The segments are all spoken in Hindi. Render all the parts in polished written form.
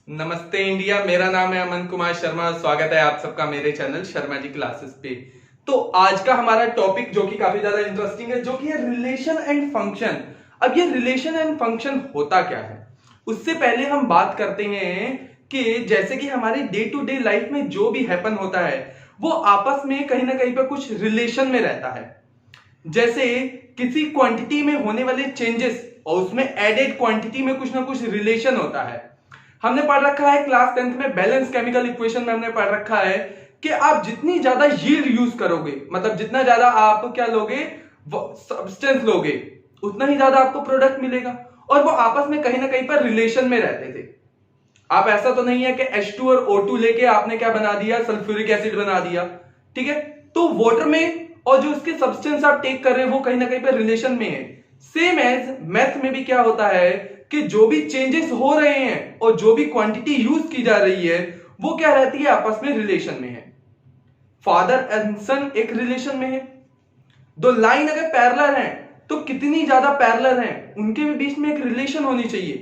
नमस्ते इंडिया। मेरा नाम है अमन कुमार शर्मा। स्वागत है आप सबका मेरे चैनल शर्मा जी क्लासेस पे। तो आज का हमारा टॉपिक जो कि काफी ज्यादा इंटरेस्टिंग है, जो कि है रिलेशन एंड फंक्शन। अब ये रिलेशन एंड फंक्शन होता क्या है, उससे पहले हम बात करते हैं कि जैसे कि हमारी डे टू डे लाइफ में जो भी हैपन होता है वो आपस में कहीं ना कहीं पर कुछ रिलेशन में रहता है। जैसे किसी क्वांटिटी में होने वाले चेंजेस और उसमें एडेड क्वांटिटी में कुछ ना कुछ रिलेशन होता है। हमने पढ़ रखा है क्लास 10th में बैलेंस केमिकल इक्वेशन में हमने पढ़ रखा है कि आप जितनी ज्यादा यील्ड यूज करोगे, मतलब जितना ज्यादा आप क्या लोगे, सब्सटेंस लोगे, उतना ही ज्यादा आपको प्रोडक्ट मिलेगा। और वो आपस में कहीं ना कहीं पर रिलेशन में रहते थे। आप ऐसा तो नहीं है कि H2 और O2 लेके आपने क्या बना दिया, सल्फ्यूरिक एसिड बना दिया। ठीक है, तो वाटर में और जो उसके सब्सटेंस आप टेक कर रहे हो वो कहीं ना कहीं पर रिलेशन में है। सेम एज मैथ में भी क्या होता है कि जो भी चेंजेस हो रहे हैं और जो भी क्वांटिटी यूज की जा रही है वो क्या रहती है, आपस में रिलेशन में है। फादर एंड सन एक रिलेशन में है। दो लाइन अगर पैरेलल हैं तो कितनी ज्यादा पैरेलल हैं, उनके बीच में एक रिलेशन होनी चाहिए।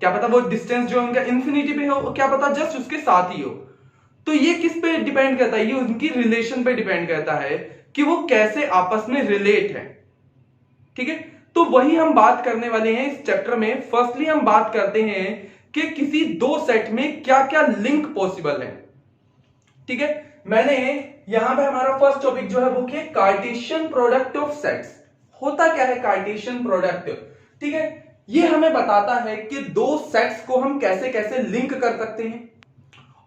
क्या पता वो डिस्टेंस जो उनका इंफिनिटी पे हो, क्या पता जस्ट उसके साथ ही हो। तो ये किस पे डिपेंड करता है, ये उनकी रिलेशन पे डिपेंड करता है कि वो कैसे आपस में रिलेट है। ठीक है, तो वही हम बात करने वाले हैं इस चैप्टर में। फर्स्टली हम बात करते हैं कि किसी दो सेट में क्या क्या लिंक पॉसिबल है। ठीक है, मैंने यहां पे हमारा फर्स्ट टॉपिक जो है वो क्या, कार्टेशियन प्रोडक्ट ऑफ सेट्स। होता क्या है कार्टेशियन प्रोडक्ट? ठीक है, ये हमें बताता है कि दो सेट्स को हम कैसे कैसे लिंक कर सकते हैं,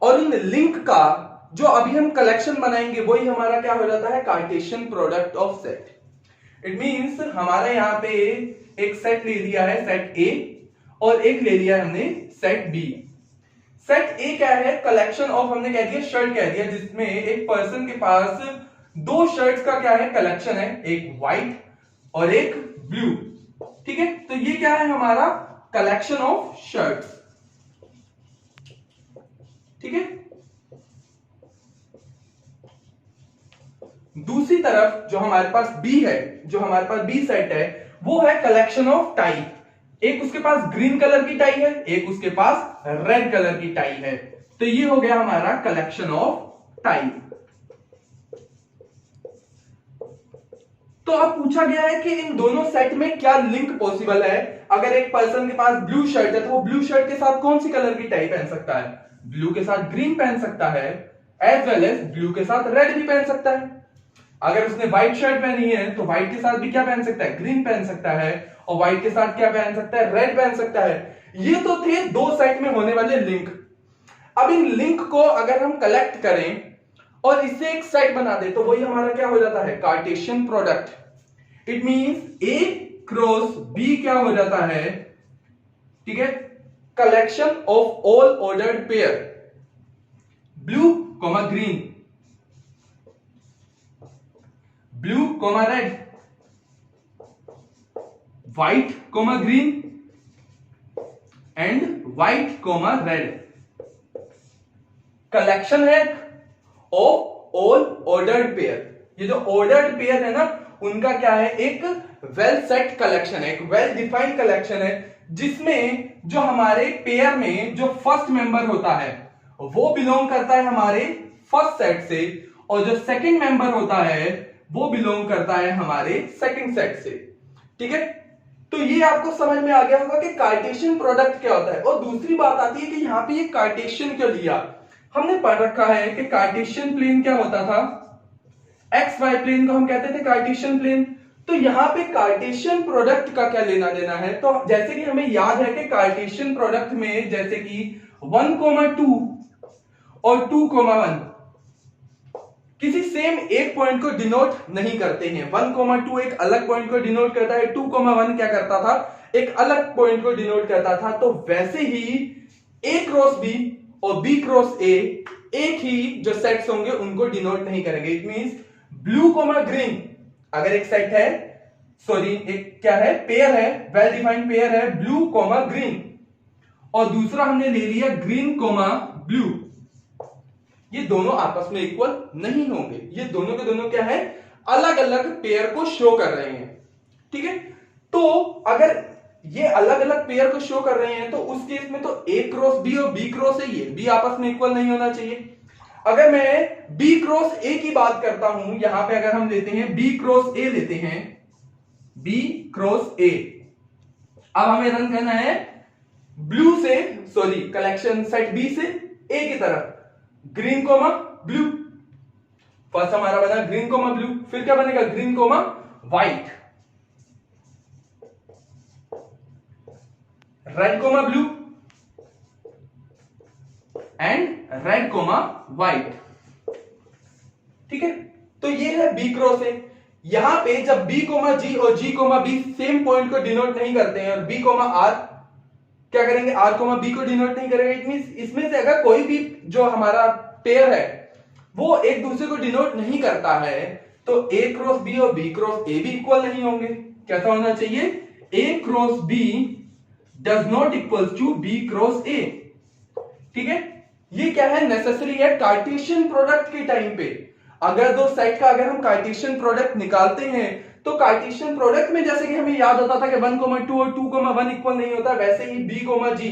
और इन लिंक का जो अभी हम कलेक्शन बनाएंगे वही हमारा क्या हो जाता है, Cartesian product of set. It means हमारा यहां पे एक सेट ले लिया है, सेट ए, और एक ले लिया है हमने सेट बी। सेट ए क्या है, कलेक्शन ऑफ, हमने कह दिया शर्ट कह दिया, जिसमें एक पर्सन के पास दो शर्ट्स का क्या है, कलेक्शन है, एक व्हाइट और एक ब्लू। ठीक है, तो ये क्या है हमारा कलेक्शन ऑफ शर्ट्स। ठीक है, दूसरी तरफ जो हमारे पास बी है, जो हमारे पास बी सेट है, वो है कलेक्शन ऑफ टाई। एक उसके पास ग्रीन कलर की टाई है, एक उसके पास रेड कलर की टाई है। तो ये हो गया हमारा कलेक्शन ऑफ टाई। तो अब पूछा गया है कि इन दोनों सेट में क्या लिंक पॉसिबल है। अगर एक पर्सन के पास ब्लू शर्ट है तो वो ब्लू शर्ट के साथ कौन सी कलर की टाई पहन सकता है, ब्लू के साथ ग्रीन पहन सकता है, एज वेल एज ब्लू के साथ रेड भी पहन सकता है। अगर उसने व्हाइट शर्ट पहनी है तो व्हाइट के साथ भी क्या पहन सकता है, ग्रीन पहन सकता है, और व्हाइट के साथ क्या पहन सकता है, रेड पहन सकता है। ये तो थे दो सेट में होने वाले लिंक। अब इन लिंक को अगर हम कलेक्ट करें और इससे एक सेट बना दे तो वही हमारा क्या हो जाता है, Cartesian product. It means A cross B क्या हो जाता है, ठीक है, collection of all ordered pair, blue comma green, blue comma red, white comma green and white comma red. Collection है ऑफ ऑल ऑर्डर्ड पेयर। ये जो ऑर्डर्ड पेयर है ना, उनका क्या है, एक वेल सेट कलेक्शन है, एक वेल डिफाइंड कलेक्शन है, जिसमें जो हमारे पेयर में जो फर्स्ट मेंबर होता है वो बिलोंग करता है हमारे फर्स्ट सेट से, और जो सेकंड मेंबर होता है वो बिलोंग करता है हमारे सेकंड सेट से। ठीक है, तो ये आपको समझ में आ गया होगा कि कार्टेशियन प्रोडक्ट क्या होता है। और दूसरी बात आती है कि यहां पे ये कार्टेशियन क्यों लिया। हमने पढ़ रखा है कि कार्टेशियन प्लेन क्या होता था, एक्स वाई प्लेन को हम कहते थे कार्टेशियन प्लेन। तो यहां पे कार्टेशियन प्रोडक्ट का क्या लेना देना है, तो जैसे कि हमें याद है कि कार्टेशियन प्रोडक्ट में जैसे कि 1,2 और 2,1 किसी सेम एक पॉइंट को डिनोट नहीं करते हैं। 1,2 एक अलग पॉइंट को डिनोट करता है, 2,1 क्या करता था, एक अलग पॉइंट को डिनोट करता था। तो वैसे ही ए क्रॉस बी और बी क्रॉस ए एक ही जो सेट्स होंगे उनको डिनोट नहीं करेंगे। It means blue comma green अगर एक सेट है, सॉरी एक क्या है, पेयर है, वेल डिफाइंड पेयर है, ब्लू कॉमा ग्रीन, और दूसरा हमने ले लिया ग्रीन कॉमा ब्लू, ये दोनों आपस में इक्वल नहीं होंगे। ये दोनों के दोनों क्या है, अलग अलग पेयर को शो कर रहे हैं। ठीक है, तो अगर ये अलग अलग पेयर को शो कर रहे हैं, तो उस केस में तो A क्रॉस B और B क्रॉस A, ये B आपस में इक्वल नहीं होना चाहिए। अगर मैं B क्रॉस A की बात करता हूं, यहां पे अगर हम लेते हैं B क्रॉस A लेते हैं, B क्रॉस A, अब हमें रन करना है ब्लू से, सॉरी कलेक्शन सेट B से A की तरफ, ग्रीन कोमा ब्लू। फर्स्ट हमारा बना ग्रीन कोमा ब्लू, फिर क्या बनेगा green comma white, red comma blue and red comma white. ठीक है, तो ये है B क्रॉस A। यहां पे जब B कोमा G और G comma B same point को डिनोट नहीं करते हैं और B कोमा R क्या करेंगे, R कोमा B को डिनोट नहीं करेंगे, इट मींस इसमें से अगर कोई भी जो हमारा पेयर है वो एक दूसरे को डिनोट नहीं करता है, तो A क्रॉस B और B क्रॉस A भी इक्वल नहीं होंगे। कैसा होना चाहिए, A cross B does not equal to B cross A। ठीक है, ये क्या है, नेसेसरी है कार्टेशियन प्रोडक्ट के टाइम पे। अगर दो सेट का अगर हम कार्टेशियन प्रोडक्ट निकालते हैं, तो कार्टेशियन प्रोडक्ट में जैसे कि हमें याद होता था कि 1,2 और 2,1 इक्वल नहीं होता, वैसे ही B, G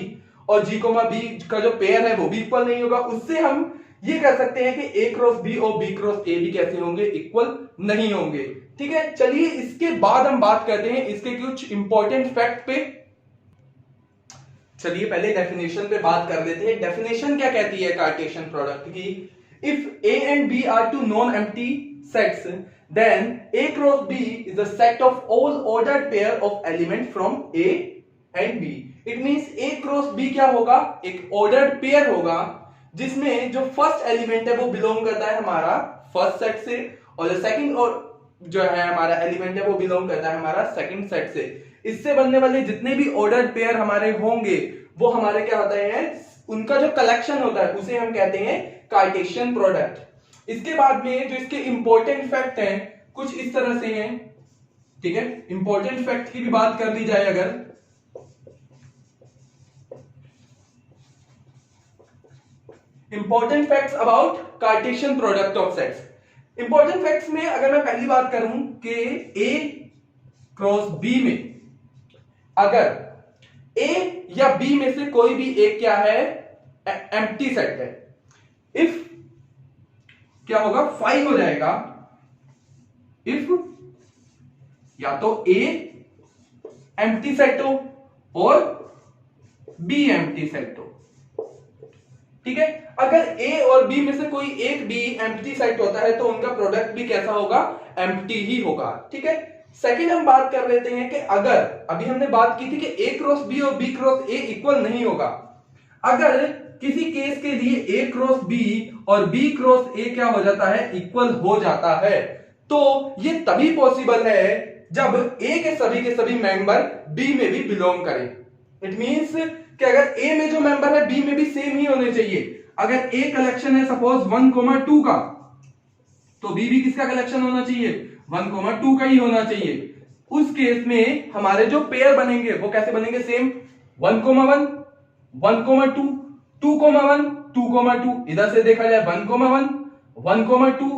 और G, B का जो पेयर है वो भी इक्वल नहीं होगा। उससे हम ये कह सकते हैं कि A क्रॉस B और B क्रॉस A भी कैसे होंगे, इक्वल नहीं होंगे। ठीक है, चलिए इसके बाद हम बात करते हैं इसके कुछ इंपॉर्टेंट फैक्ट पे। चलिए पहले डेफिनेशन पे बात कर लेते हैं। डेफिनेशन क्या कहती है कार्टेशियन प्रोडक्ट की, if A and B are two non-empty sets, then A cross B is a set of all ordered pair of element from A and B. It means A cross B क्या होगा, एक ordered pair होगा जिसमें जो फर्स्ट एलिमेंट है वो बिलोंग करता है हमारा फर्स्ट सेट से, और जो सेकंड और जो है हमारा एलिमेंट है वो बिलोंग करता है हमारा सेकंड सेट से। इससे बनने वाले जितने भी ऑर्डर्ड पेयर हमारे होंगे वो हमारे क्या होते हैं, उनका जो कलेक्शन होता है उसे हम कहते हैं कार्टेशियन प्रोडक्ट। इसके बाद में जो इसके इंपॉर्टेंट फैक्ट हैं कुछ इस तरह से हैं। ठीक है, इंपॉर्टेंट फैक्ट की भी बात कर ली जाए, अगर important facts about Cartesian product of sets, important facts में अगर मैं पहली बात करूं कि A क्रॉस B में अगर A या B में से कोई भी एक क्या है, एम्प्टी सेट है, इफ क्या होगा 5 हो जाएगा, इफ या तो A एम्प्टी सेट हो और B एम्प्टी सेट हो। ठीक है, अगर A और B में से कोई एक भी एम्प्टी सेट होता है तो उनका प्रोडक्ट भी कैसा होगा, एम्प्टी ही होगा। ठीक है, सेकंड हम बात कर लेते हैं कि अगर अभी हमने बात की थी कि A क्रॉस B और B क्रॉस A इक्वल नहीं होगा, अगर किसी केस के लिए A क्रॉस B और B क्रॉस A क्या हो जाता है, इक्वल हो जाता है, तो ये तभी पॉसिबल है जब A के सभी मेंबर B में भी बिलोंग करें। इट मींस कि अगर A में जो मेंबर है B में भी सेम ही होने चाहिए। अगर A कलेक्शन है सपोज 1,2 का, तो B भी किसका कलेक्शन होना चाहिए, 1,2 का ही होना चाहिए। उस केस में हमारे जो पेयर बनेंगे वो कैसे बनेंगे, सेम 1,1 1,2 2,1 2,2, इधर से देखा जाए 1,1 1,2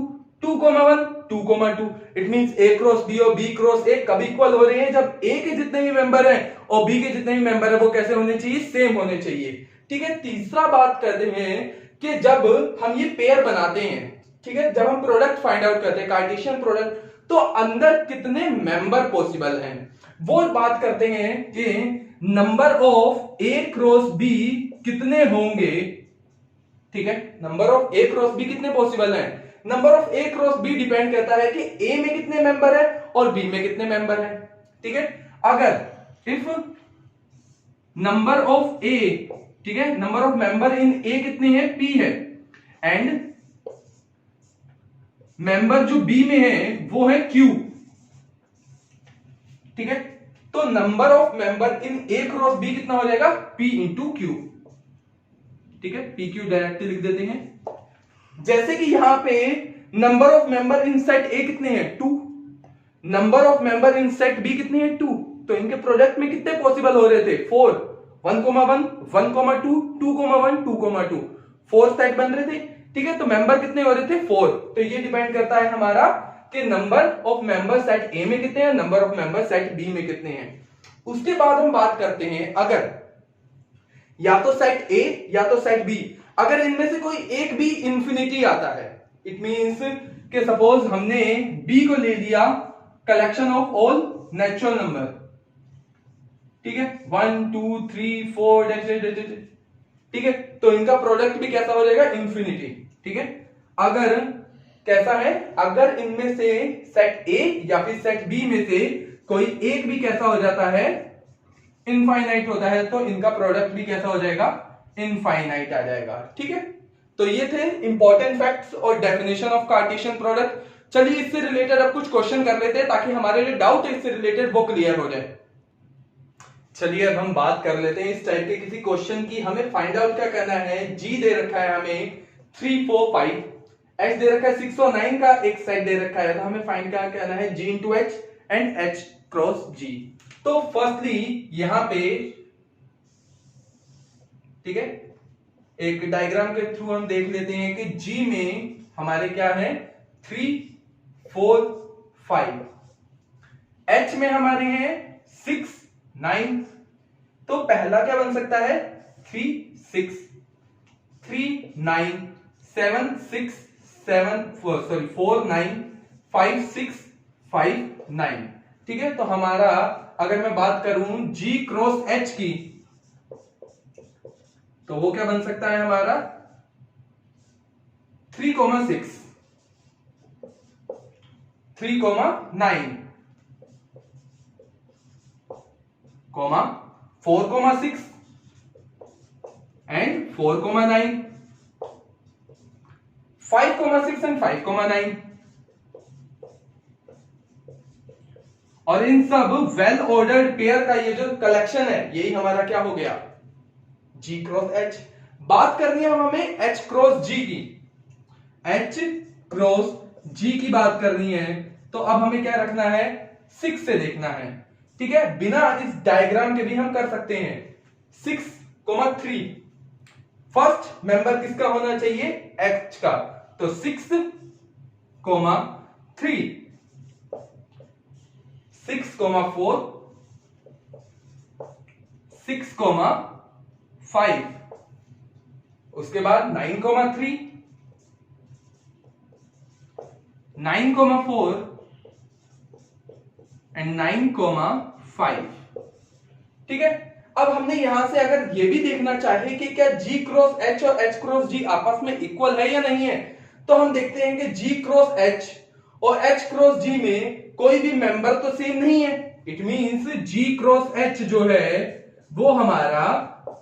2,1 2,2। It means A cross B और B क्रॉस A कब इक्वल हो रहे हैं, जब A के जितने भी मेंबर हैं और B के जितने भी मेंबर है वो कैसे होने चाहिए, सेम होने चाहिए। ठीक है, तीसरा बात करते हैं कि जब हम ये पेयर बनाते हैं, ठीक है, जब हम प्रोडक्ट फाइंड आउट करते हैं कार्टेशियन प्रोडक्ट, तो अंदर कितने मेंबर पॉसिबल हैं, वो बात करते हैं कि number of A cross B कितने होंगे। ठीक है, number of A cross B कितने पॉसिबल हैं, number of A cross B depend करता है कि A में कितने मेंबर है और B में कितने मेंबर है। ठीक है, अगर इफ नंबर ऑफ A, ठीक है, number of member in A कितने हैं, P है, एंड मेंबर जो B में है वो है Q। ठीक है, तो number of member in A cross B कितना हो जाएगा, P इंटू Q। ठीक है, PQ डायरेक्टली लिख देते हैं। जैसे कि यहां पे number of member in set A कितने हैं, 2, number of member in set B कितने हैं, 2, तो इनके प्रोडक्ट में कितने पॉसिबल हो रहे थे, 4, 1,1 1,2 2,1 2,2, 4 सेट बन रहे थे। ठीक है, तो मेंबर कितने हो रहे थे, 4। तो ये डिपेंड करता है हमारा कि number of member set A में कितने हैं, number of member set B में कितने हैं। उसके बाद हम बात करते हैं अगर या तो सेट ए या तो सेट बी, अगर इनमें से कोई एक भी इंफिनिटी आता है, इट मींस कि सपोज हमने बी को ले लिया collection of all natural number, ठीक है, 1 2 3 4 ठीक है, तो इनका प्रोडक्ट भी कैसा हो जाएगा, इंफिनिटी। ठीक है, अगर कैसा है, अगर इनमें से सेट ए या फिर सेट बी में से कोई एक भी कैसा हो जाता है, इनफाइनाइट होता है, तो इनका प्रोडक्ट भी कैसा हो जाएगा, इनफाइनाइट आ जाएगा। ठीक है, तो ये थे इंपॉर्टेंट फैक्ट्स और डेफिनेशन ऑफ कार्टेशियन प्रोडक्ट। चलिए इससे रिलेटेड अब कुछ क्वेश्चन कर लेते हैं ताकि हमारे लिए डाउट है इससे रिलेटेड वो क्लियर हो जाए। चलिए अब हम बात कर लेते हैं इस टाइप के किसी क्वेश्चन की। हमें फाइंड आउट क्या करना है, जी दे रखा है हमें 3 4 5, एच दे रखा है 6 और 9 का एक सेट दे रखा है, तो हमें फाइंड क्या करना है, G into H and H cross G. तो फर्स्टली यहां पे ठीक है, एक डायग्राम के थ्रू हम देख लेते हैं कि जी में हमारे क्या है, 3 4 5, एच में हमारे हैं 6 9, तो पहला क्या बन सकता है, 3 6 3 9 7 6 7 4 9 5 6 5 9। ठीक है, तो हमारा अगर मैं बात करूं जी क्रॉस एच की, तो वो क्या बन सकता है हमारा 3 6 3 9 4 6 एंड 4 9, 5 6 एंड 5 9, और इन सब वेल ऑर्डर्ड पेयर का ये जो कलेक्शन है यही हमारा क्या हो गया, G क्रॉस H। बात करनी है हमें H क्रॉस G की, H क्रॉस G की बात करनी है, तो अब हमें क्या रखना है, 6 से देखना है। ठीक है, बिना इस डायग्राम के भी हम कर सकते हैं। 6 3, फर्स्ट मेंबर किसका होना चाहिए, H का, तो 6 3 6 4 6 5, उसके बाद 9 3 9 4 एंड 9 5। ठीक है, अब हमने यहां से अगर ये भी देखना चाहे कि क्या G क्रॉस H और H क्रॉस G आपस में इक्वल है या नहीं है, तो हम देखते हैं कि G क्रॉस H और H क्रॉस G में कोई भी मेंबर तो सेम नहीं है। It means G cross H जो है वो हमारा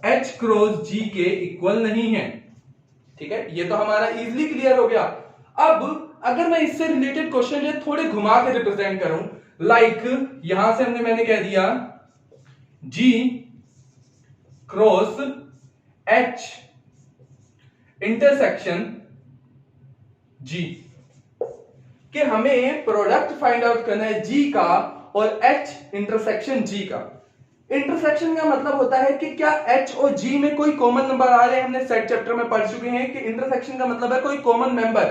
H क्रॉस G के इक्वल नहीं है। ठीक है, ये तो हमारा इजीली क्लियर हो गया। अब अगर मैं इससे रिलेटेड क्वेश्चन थोड़े घुमा के रिप्रेजेंट करूं, लाइक यहां से मैंने कह दिया G cross H intersection G, कि हमें प्रोडक्ट फाइंड आउट करना है G का और H इंटरसेक्शन G का। इंटरसेक्शन का मतलब होता है कि क्या H और G में कोई कॉमन नंबर आ रहे हैं, हमने सेट चैप्टर में पढ़ चुके हैं कि इंटरसेक्शन का मतलब है कोई कॉमन मेंबर।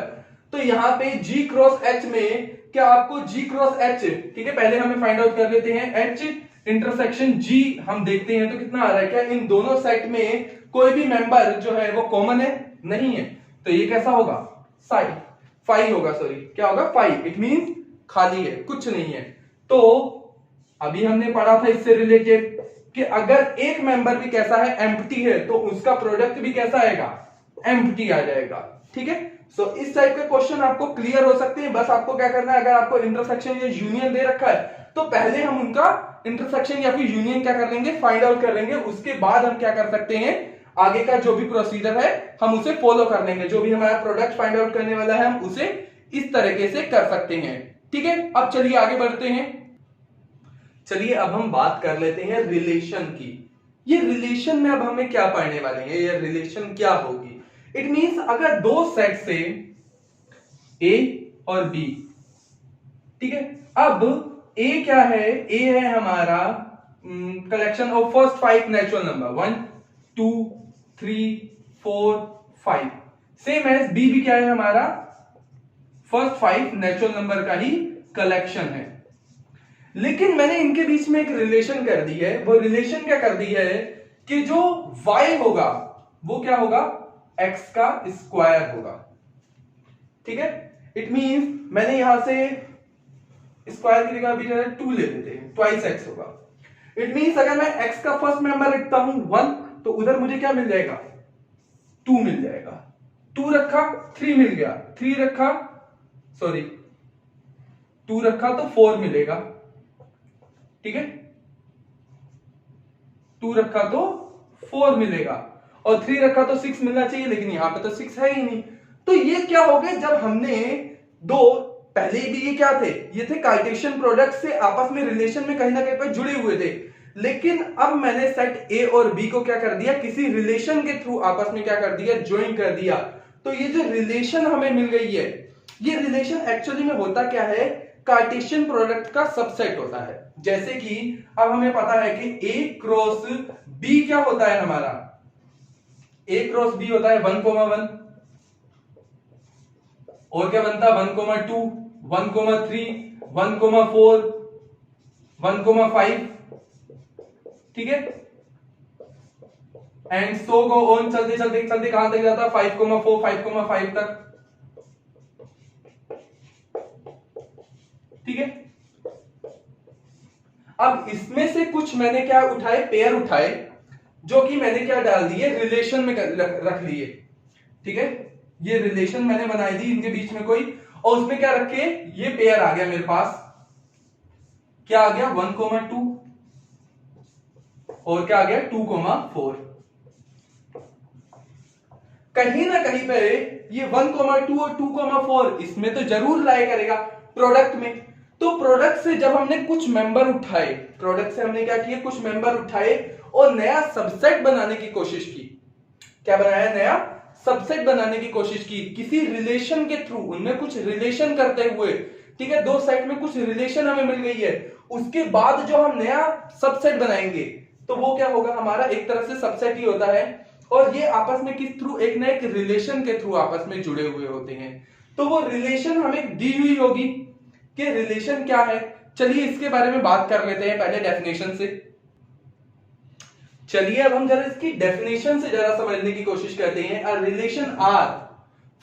तो यहाँ पे G क्रॉस H में क्या आपको G क्रॉस H, ठीक है, पहले हमें फाइंड आउट कर लेते हैं H इंटरसेक्शन G, हम देखते हैं तो कितना आ रहा है, क्या इन दोनों सेट में कोई भी मेंबर जो है वो कॉमन है, नहीं है, तो ये कैसा होगा, फाइव होगा, सॉरी क्या होगा, 5। इट मींस खाली है, कुछ नहीं है। तो अभी हमने पढ़ा था इससे रिलेटेड कि अगर एक मेंबर भी कैसा है, एम्प्टी है, तो उसका प्रोडक्ट भी कैसा आएगा, एम्प्टी आ जाएगा। ठीक है, सो इस टाइप के क्वेश्चन आपको क्लियर हो सकते हैं। बस आपको क्या करना है, अगर आपको इंटरसेक्शन या यूनियन दे रखा है तो पहले हम उनका इंटरसेक्शन या फिर यूनियन क्या कर लेंगे, फाइंड आउट कर लेंगे। उसके बाद हम क्या कर सकते हैं, आगे का जो भी प्रोसीजर है हम उसे फॉलो कर लेंगे। जो भी हमारा प्रोडक्ट फाइंड आउट करने वाला है हम उसे इस तरीके से कर सकते हैं। ठीक है, अब चलिए आगे बढ़ते हैं। चलिए अब हम बात कर लेते हैं रिलेशन की। ये रिलेशन में अब हमें क्या पढ़ने वाले हैं, ये रिलेशन क्या होगी। इट मींस अगर दो सेट से ए और बी, ठीक है, अब ए क्या है, ए है हमारा collection of first 5 natural number 1 2 3 4 5, same as B भी क्या है हमारा फर्स्ट 5 नेचुरल नंबर का ही कलेक्शन है। लेकिन मैंने इनके बीच में एक रिलेशन कर दी है। वो रिलेशन क्या कर दी है कि जो y होगा वो क्या होगा, x का स्क्वायर होगा। ठीक है, इट मींस मैंने यहां से स्क्वायर की जगह भी 2 ले लेते हैं, ट्वाइस x होगा। इट मींस अगर मैं x का फर्स्ट मेंबर लिखता हूं 1, तो उधर मुझे क्या मिल जाएगा, 2 मिल जाएगा। 2 रखा 3 मिल गया, 3 रखा सॉरी 2 रखा तो 4 मिलेगा। ठीक है, 2 रखा तो 4 मिलेगा और 3 रखा तो 6 मिलना चाहिए, लेकिन यहां पे तो 6 है ही नहीं। तो ये क्या हो गया, जब हमने दो, पहले भी ये क्या थे, ये थे कार्टेशियन प्रोडक्ट से आपस में रिलेशन में कहीं ना कहीं पर जुड़े हुए थे, लेकिन अब मैंने सेट ए और बी को क्या कर दिया, किसी रिलेशन के थ्रू आपस में क्या कर दिया, ज्वाइन कर दिया। तो ये जो रिलेशन हमें मिल गई है, ये रिलेशन एक्चुअली में होता क्या है, कार्टेशियन प्रोडक्ट का सबसेट होता है। जैसे कि अब हमें पता है कि A क्रॉस B क्या होता है हमारा, A क्रॉस B होता है 1,1, और क्या बनता है 1,2, 1,3, 1,4, 1,5। ठीक है, एंड सो गो ऑन, चलते चलते चलते कहां तक जाता है, 5,4, 5,5 तक। ठीक है, अब इसमें से कुछ मैंने क्या उठाए, पेयर उठाए, जो कि मैंने क्या डाल दिए, रिलेशन में रख लिए। ठीक है, ये रिलेशन मैंने बनाई दी इनके बीच में कोई, और उसमें क्या रखे, ये पेयर आ गया मेरे पास, क्या आ गया 1,2 और क्या आ गया 2,4। कहीं ना कहीं पे ये 1,2 और 2,4 इसमें तो जरूर लाई करेगा प्रोडक्ट में। तो प्रोडक्ट से जब हमने कुछ मेंबर उठाए, प्रोडक्ट से हमने क्या किया, कुछ मेंबर उठाए और नया सबसेट बनाने की कोशिश की। क्या बनाया, नया सबसेट बनाने की कोशिश की किसी रिलेशन के थ्रू, उनमें कुछ रिलेशन करते हुए। ठीक है, दो सेट में कुछ रिलेशन हमें मिल गई है, उसके बाद जो हम नया सबसेट बनाएंगे तो वो क्या होगा, हमारा एक तरह से सबसेट ही होता है, और ये आपस में किस थ्रू, एक ना एक रिलेशन के थ्रू आपस में जुड़े हुए होते हैं। तो वो रिलेशन हमें दी हुई होगी कि रिलेशन क्या है। चलिए इसके बारे में बात कर लेते हैं पहले डेफिनेशन से। चलिए अब हम जरा इसकी डेफिनेशन से जरा समझने की कोशिश करते हैं। A relation R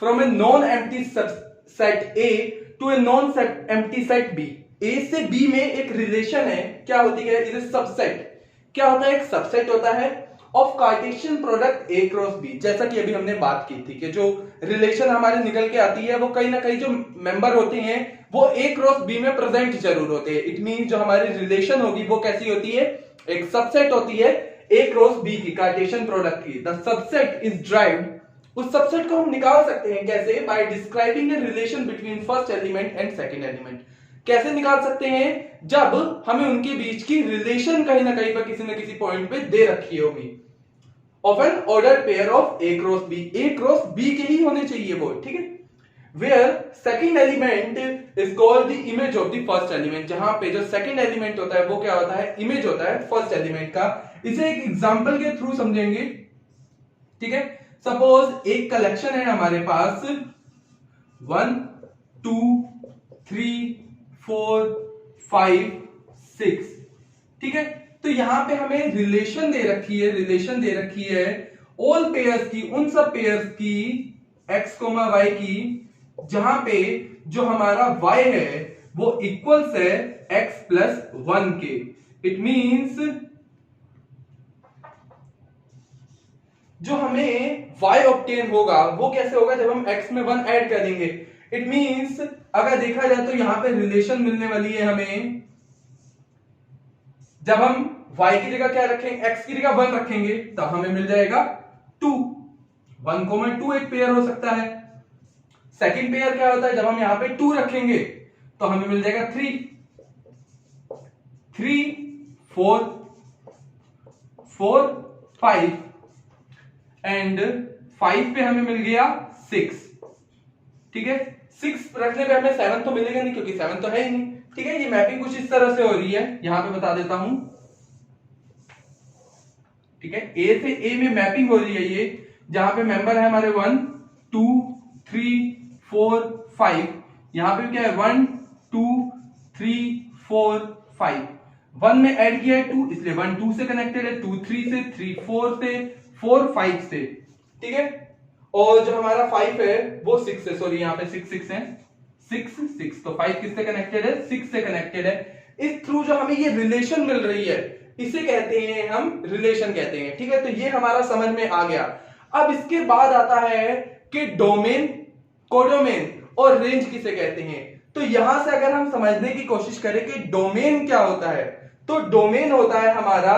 from a non empty set A to a non empty set B. A से बी में एक रिलेशन है, क्या होती है, इज ए सबसेट। क्या होता है, एक सबसेट होता है of Cartesian product A cross B. जैसा कि अभी हमने बात की थी कि जो रिलेशन हमारे निकल के आती है वो कहीं ना कहीं जो मेंबर होते हैं वो ए क्रॉस बी में प्रेजेंट जरूर होते हैं। इट मीन जो हमारी रिलेशन होगी वो कैसी होती है, एक सबसेट होती है ए क्रॉस बी की, कार्टेशियन प्रोडक्ट की। द सबसेट इज ड्राइव्ड, उस सबसेट को हम निकाल सकते हैं कैसे, by describing a relation between first element and second element. कैसे निकाल सकते हैं, जब हमें उनके बीच की रिलेशन कहीं ना कहीं पर किसी न किसी पॉइंट पे दे रखी होगी। Of an order pair of A cross B, A cross B के ही होने चाहिए वो। ठीक है, where second element is called the image of the first element. जहां पे जो सेकंड एलिमेंट होता है वो क्या होता है, इमेज होता है फर्स्ट एलिमेंट का। इसे एक एग्जांपल के थ्रू समझेंगे। ठीक है, सपोज एक कलेक्शन है हमारे पास 1 2 3 4 5 6। ठीक है, तो यहां पे हमें रिलेशन दे रखी है, रिलेशन दे रखी है ऑल पेयर्स की, उन सब पेयर्स की x, y की, जहां पे जो हमारा y है वो इक्वल्स है x प्लस 1 के। इट मींस जो हमें y ऑब्टेन होगा वो कैसे होगा, जब हम x में 1 ऐड करेंगे। इट मींस अगर देखा जाए तो यहां पे रिलेशन मिलने वाली है हमें, जब हम y की जगह क्या रखेंगे, x की जगह 1 रखेंगे, तब हमें मिल जाएगा 2। 1,2 एक पेयर हो सकता है। सेकंड पेयर क्या होता है, जब हम यहां पे 2 रखेंगे तो हमें मिल जाएगा 3 4 4 5 एंड 5 पे हमें मिल गया 6। ठीक है, 6 रखने पे हमें 7 तो मिलेगा नहीं, क्योंकि 7 तो है ही नहीं। ठीक है, ये मैपिंग कुछ इस तरह से हो रही है, यहां पे बता देता हूं। ठीक है, ए से ए में मैपिंग हो रही है ये, जहां पे मेंबर है हमारे 1 2 3 4 5। यहां पे क्या है 1 2 3 4 5, 1 में ऐड किया है 2, इसलिए 1 2 से कनेक्टेड है, 2 3 से, 3 4 से, 4 5 से, ठीक है। और जो हमारा 5 है वो 6 से, सॉरी यहाँ पे 6 6 है, 6 6, तो 5 किससे कनेक्टेड है, 6 से कनेक्टेड है। इस थ्रू जो हमें ये रिलेशन मिल रही है इसे कहते हैं हम रिलेशन कहते हैं, ठीक है। तो ये हमारा समझ में आ गया। अब इसके बाद आता है कि डोमेन, कोडोमेन और रेंज किसे कहते हैं। तो यहां से अगर हम समझने की कोशिश करें कि डोमेन क्या होता है, तो डोमेन होता है हमारा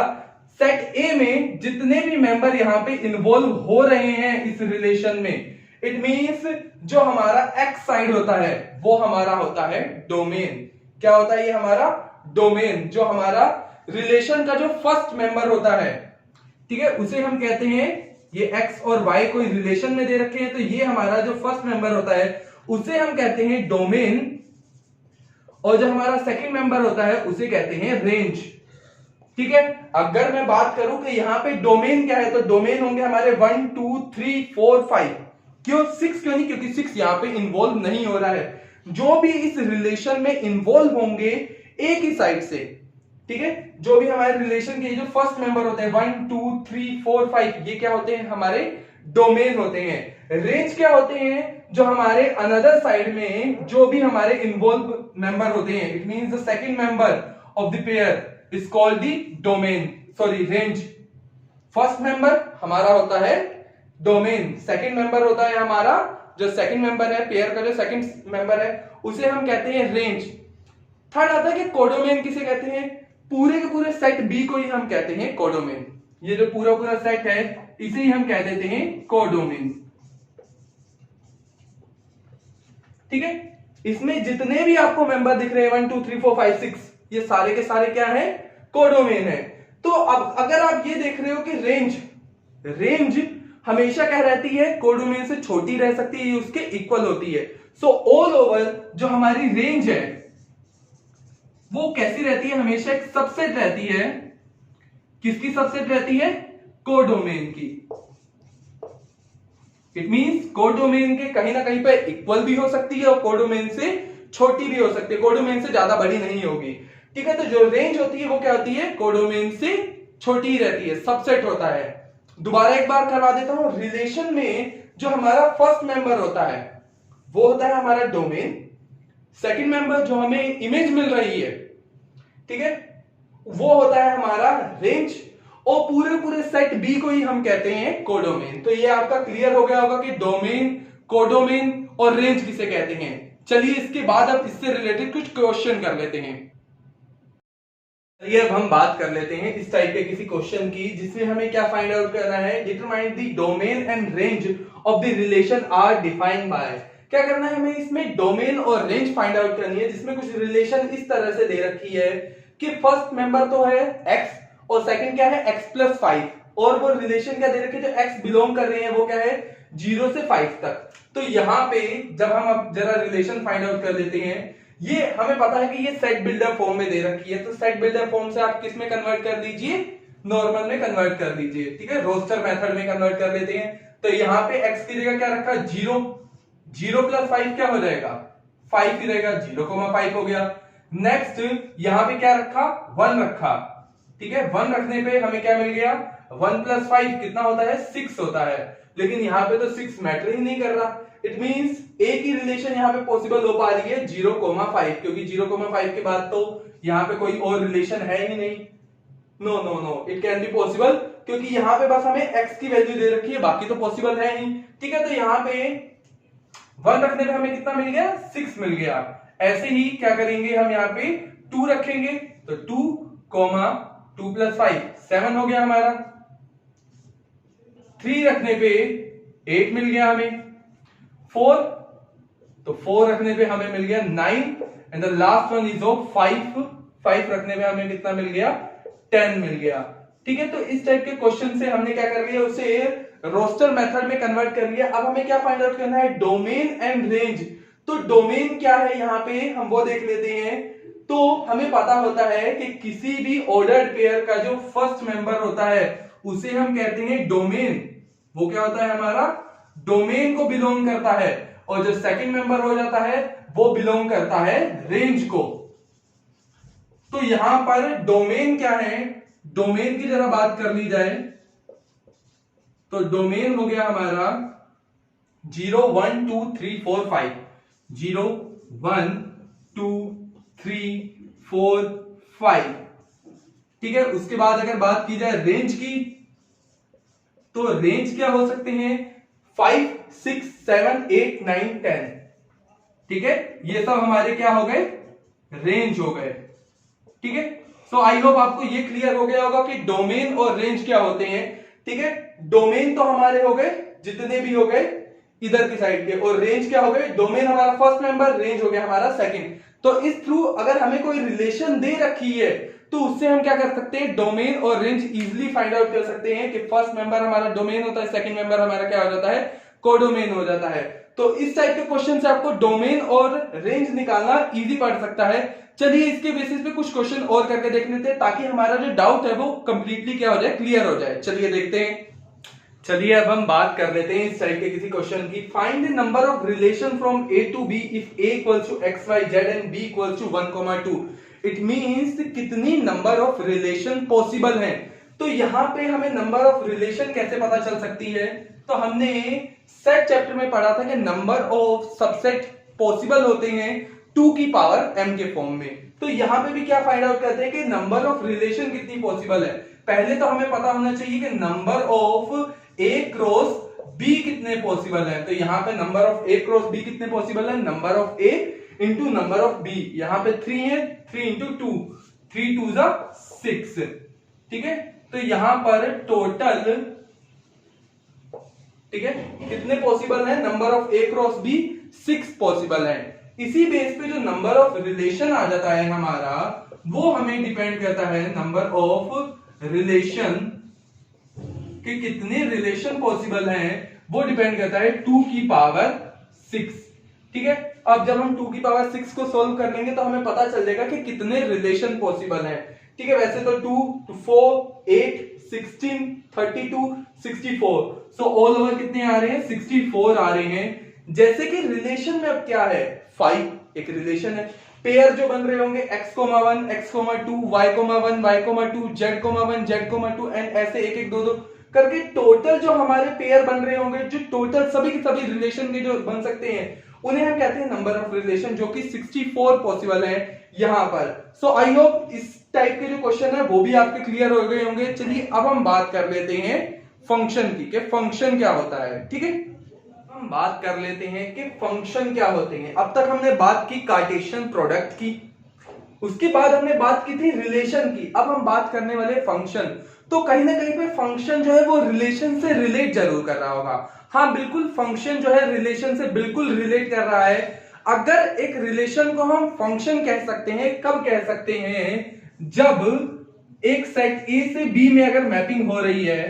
सेट ए में जितने भी मेंबर यहां पे इन्वॉल्व हो रहे हैं इस रिलेशन में, इट मींस जो हमारा एक्स साइड होता है वो हमारा होता है डोमेन। क्या होता है ये हमारा डोमेन। जो हमारा रिलेशन का जो फर्स्ट मेंबर होता है, ठीक है, उसे हम कहते हैं, ये एक्स और वाई कोई रिलेशन में दे रखे हैं, तो ये हमारा जो फर्स्ट मेंबर होता है उसे हम कहते हैं डोमेन, और जो हमारा सेकंड मेंबर होता है उसे कहते हैं रेंज, ठीक है। अगर मैं बात करूं कि यहां पे डोमेन क्या है, तो डोमेन होंगे हमारे 1 2 3 4 5। क्यों 6 क्यों नहीं, क्योंकि 6 यहां पे इन्वॉल्व नहीं हो रहा है। जो भी इस रिलेशन में इन्वॉल्व होंगे एक ही साइड से, ठीक है, जो भी हमारे रिलेशन के जो फर्स्ट मेंबर होते हैं 1 2 3 4 5, ये क्या होते हैं, हमारे डोमेन होते हैं। रेंज क्या होते हैं, जो हमारे अनदर साइड में जो भी हमारे इन्वॉल्व मेंबर होते हैं, it means the second member of the pair is called the domain, sorry range. First member हमारा होता है डोमेन, सेकंड मेंबर होता है हमारा, जो सेकंड मेंबर है पेयर का, जो सेकंड मेंबर है उसे हम कहते हैं रेंज। थर्ड आता है कि कोडोमेन किसे कहते हैं, पूरे के पूरे सेट बी को ही हम कहते हैं कोडोमेन। ये जो पूरा पूरा सेट है इसे ही हम कह देते हैं कोडोमेन, ठीक है। इसमें जितने भी आपको मेंबर दिख रहे हैं 1 2 3 4 5 6, ये सारे के सारे क्या है, कोडोमेन है। तो अब अगर आप ये देख रहे हो कि रेंज हमेशा क्या रहती है, कोडोमेन से छोटी रह सकती है, ये उसके इक्वल होती है। सो ऑल ओवर जो हमारी रेंज है वो कैसी रहती है, हमेशा एक सबसेट रहती है। किसकी सबसेट रहती है, कोडोमेन की। इट मींस कोडोमेन के कहीं ना कहीं पे इक्वल भी हो सकती है और कोडोमेन से छोटी भी हो सकती है, कोडोमेन से ज्यादा बड़ी नहीं होगी, ठीक है। तो जो रेंज होती है वो क्या होती है, कोडोमेन से छोटी ही रहती है, सबसेट होता है। दोबारा एक बार करवा देता हूं, रिलेशन में जो हमारा फर्स्ट मेंबर होता है वो होता है हमारा डोमेन, सेकंड मेंबर जो हमें इमेज मिल रही है, ठीक है, वो होता है हमारा रेंज, और पूरे पूरे सेट बी को ही हम कहते हैं कोडोमेन। तो ये आपका क्लियर हो गया होगा कि डोमेन, कोडोमेन और रेंज किसे कहते हैं। चलिए इसके बाद अब इससे रिलेटेड कुछ क्वेश्चन कर लेते हैं। चलिए अब हम बात कर लेते हैं इस टाइप के किसी क्वेश्चन की, जिसमें हमें क्या फाइंड आउट करना है, determine the domain and range of the relation R defined by. क्या करना है हमें, इसमें डोमेन और रेंज फाइंड आउट करनी है, जिसमें कुछ रिलेशन इस तरह से दे रखी है कि फर्स्ट मेंबर तो है x और सेकंड क्या है x प्लस 5, और वो रिलेशन क्या दे रखी है, जो x बिलोंग कर रहे हैं वो क्या है 0 से 5 तक। तो यहां पे जब हम अब जरा रिलेशन फाइंड आउट कर लेते हैं, ये हमें पता है कि ये सेट बिल्डर फॉर्म में दे रखी है, तो सेट बिल्डर फॉर्म से आप किस में कन्वर्ट कर दीजिए, नॉर्मल में कन्वर्ट कर दीजिए, ठीक है, रोस्टर मेथड में कन्वर्ट कर लेते हैं। तो यहाँ पे x की जगह क्या रखा, 0, 0 प्लस 5 क्या हो जाएगा, 5 ही रहेगा, 0,5 हो गया। नेक्स्ट यहां पे क्या रखा, 1 रखा, ठीक है, 1 रखने पे हमें क्या मिल गया, 1 प्लस 5 कितना होता है, 6 होता है, लेकिन यहां पे तो 6 मैटर ही नहीं कर रहा। इट मींस एक ही रिलेशन यहां पे पॉसिबल हो पा रही है 0,5, क्योंकि 0,5 के बाद तो यहां पे कोई और रिलेशन है ही नहीं। No no no, it can be possible, क्योंकि यहां पे बस हमें x की वैल्यू दे रखी है, बाकी तो पॉसिबल है ही, ठीक है। तो यहां पे 1 रखने पे हमें कितना मिल गया, 6 मिल गया। ऐसे ही क्या करेंगे हम यहाँ पे 2 रखेंगे, तो 2, 2 प्लस 5 7 हो गया हमारा। 3 रखने पे 8 मिल गया हमें। 4, तो 4 रखने पे हमें मिल गया 9, and the last one is 5 रखने पे हमें कितना मिल गया, 10 मिल गया, ठीक है। तो इस टाइप के क्वेश्चन से हमने क्या कर लिया, उसे रोस्टर मेथड में कन्वर्ट कर लिया। अब हमें क्या फाइंड आउट करना है, डोमेन एंड रेंज। तो डोमेन क्या है यहाँ पे हम वो देख लेते हैं। तो हमें पता होता है कि किसी भी ऑर्डर्ड पेयर का जो फर्स्ट मेंबर होता है उसे हम कहते हैं डोमेन। वो क्या होता है हमारा, डोमेन को बिलोंग करता है, और जो सेकंड मेंबर हो जाता है वो बिलोंग करता है रेंज को। तो यहां पर डोमेन क्या है, डोमेन की जरा बात कर ली जाए तो डोमेन हो गया हमारा 0 1 2 3 4 5, 0 1 2 3 4 5। ठीक है, उसके बाद अगर बात की जाए रेंज की तो रेंज क्या हो सकते हैं 5 6 7 8 9 10। ठीक है, ये सब हमारे क्या हो गए, रेंज हो गए। ठीक है, सो आई होप आपको ये क्लियर हो गया होगा कि डोमेन और रेंज क्या होते हैं। ठीक है, डोमेन तो हमारे हो गए जितने भी हो गए इधर की साइड के, और रेंज क्या हो गए, डोमेन हमारा फर्स्ट मेंबर, रेंज हो गया हमारा सेकंड। तो इस थ्रू अगर हमें कोई रिलेशन दे रखी है तो उससे हम क्या कर सकते हैं, डोमेन और रेंज इजीली फाइंड आउट कर सकते हैं कि फर्स्ट मेंबर हमारा डोमेन होता है, सेकंड मेंबर हमारा क्या हो जाता है, कोडोमेन हो जाता है। तो इस टाइप के क्वेश्चन से आपको डोमेन और रेंज निकालना इजी पड़ सकता है। चलिए इसके बेसिस पे कुछ क्वेश्चन और करके देख लेते हैं ताकि हमारा जो डाउट है वो कंप्लीटली क्या हो जाए, क्लियर हो जाए। चलिए देखते हैं। चलिए अब हम बात कर लेते हैं इस टाइप के किसी क्वेश्चन की। Find the number of relation from A to B if A equals to X Y Z and B equals to 1, 2। It means कितनी नंबर ऑफ रिलेशन पॉसिबल हैं। तो यहां पे हमें नंबर ऑफ रिलेशन कैसे पता चल सकती है, तो हमने सेट चैप्टर में पढ़ा था कि नंबर ऑफ सबसेट पॉसिबल होते हैं 2 की पावर m के फॉर्म में। तो यहां पे भी क्या फाइंड आउट करते हैं कि नंबर ऑफ रिलेशन कितनी पॉसिबल है। पहले तो हमें पता होना चाहिए कि number of a cross b कितने पॉसिबल है। तो यहां पे number of a cross b कितने पॉसिबल है, number of a into number of b। यहां पे 3 है, 3 इंटू 2, 3 2 जा 6। ठीक है, तो यहां पर टोटल, ठीक है, कितने पॉसिबल है, number of a cross b 6 possible है। इसी बेस पे जो नंबर ऑफ रिलेशन आ जाता है हमारा, वो हमें डिपेंड करता है नंबर ऑफ रिलेशन कि कितने रिलेशन पॉसिबल हैं, वो डिपेंड करता है 2 की पावर 6। ठीक है, अब जब हम 2 की पावर 6 को सॉल्व कर लेंगे तो हमें पता चल जाएगा कि कितने रिलेशन पॉसिबल हैं। ठीक है, वैसे तो 2 4 8 16 32 64, सो ऑल ओवर कितने आ रहे हैं, 64 आ रहे हैं। जैसे कि रिलेशन में अब क्या है, 5 एक रिलेशन है। पेयर जो बन रहे होंगे x,1 x,2 y,1 y,2 z,1 z,2 and ऐसे एक एक दो दो करके टोटल जो हमारे पेयर बन रहे होंगे, जो टोटल सभी के सभी रिलेशन के जो बन सकते हैं, उन्हें हम कहते हैं नंबर ऑफ रिलेशन, जो कि 64 पॉसिबल है यहां पर। सो आई होप इस टाइप के जो क्वेश्चन है वो भी आपके क्लियर हो गए होंगे। चलिए अब हम बात कर लेते हैं फंक्शन की, कि फंक्शन क्या होता है। ठीक है, हम बात कर लेते हैं कि फंक्शन क्या होते हैं। अब तक हमने बात की कार्टेशियन प्रोडक्ट की, उसके बाद हमने बात की थी रिलेशन की, अब हम बात करने वाले फंक्शन। तो कहीं ना कहीं पे फंक्शन जो है वो रिलेशन से रिलेट जरूर कर रहा होगा। हाँ बिल्कुल, फंक्शन जो है रिलेशन से बिल्कुल रिलेट कर रहा है। अगर एक रिलेशन को हम फंक्शन कह सकते हैं, कब कह सकते हैं, जब एक सेट ए से बी में अगर मैपिंग हो रही है।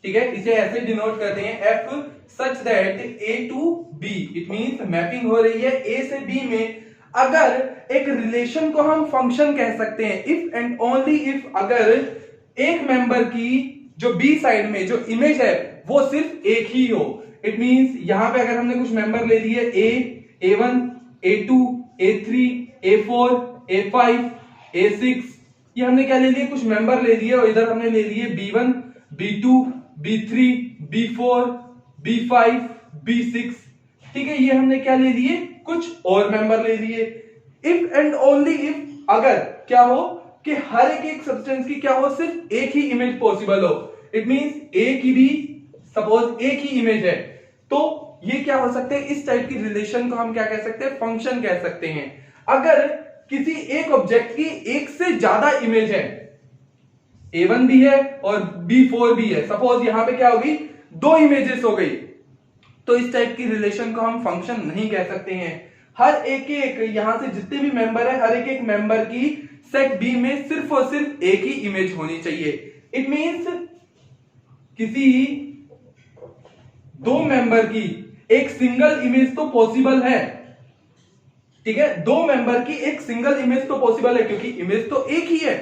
ठीक है, इसे ऐसे डिनोट करते हैं F such that A to B, it means mapping हो रही है ए से बी में। अगर एक रिलेशन को हम फंक्शन कह सकते हैं इफ एंड ओनली इफ अगर एक मेंबर की जो बी साइड में जो इमेज है वो सिर्फ एक ही हो। इट मींस यहां पे अगर हमने कुछ मेंबर ले लिए ए, A1, A2, A3, A4, A5, A6, ये हमने क्या ले लिए, कुछ मेंबर ले लिए, और इधर हमने ले लिए B1, B2, B3, B4, B5, B6। ठीक है, ये हमने क्या ले लिए, कुछ और मेंबर ले लिए। इफ एंड ओनली इफ अगर क्या हो कि हर एक सब्सटेंस की क्या हो, सिर्फ एक ही इमेज पॉसिबल हो। इट मींस ए की भी सपोज एक ही इमेज है, तो ये क्या हो सकते हैं, इस टाइप की रिलेशन को हम क्या कह सकते हैं, फंक्शन कह सकते हैं। अगर किसी एक ऑब्जेक्ट की एक से ज्यादा इमेज है, A1 भी है और B4 भी है, सपोज यहां पे क्या होगी, 2 इमेजेस हो गई, तो इस टाइप की रिलेशन को हम फंक्शन नहीं कह सकते हैं। हर एक यहां से जितने भी मेंबर है, हर एक मेंबर की सेट बी में सिर्फ और सिर्फ एक ही इमेज होनी चाहिए। इट मींस किसी 2 मेंबर की एक सिंगल इमेज तो पॉसिबल है। ठीक है, 2 मेंबर की एक सिंगल इमेज तो पॉसिबल है क्योंकि इमेज तो एक ही है,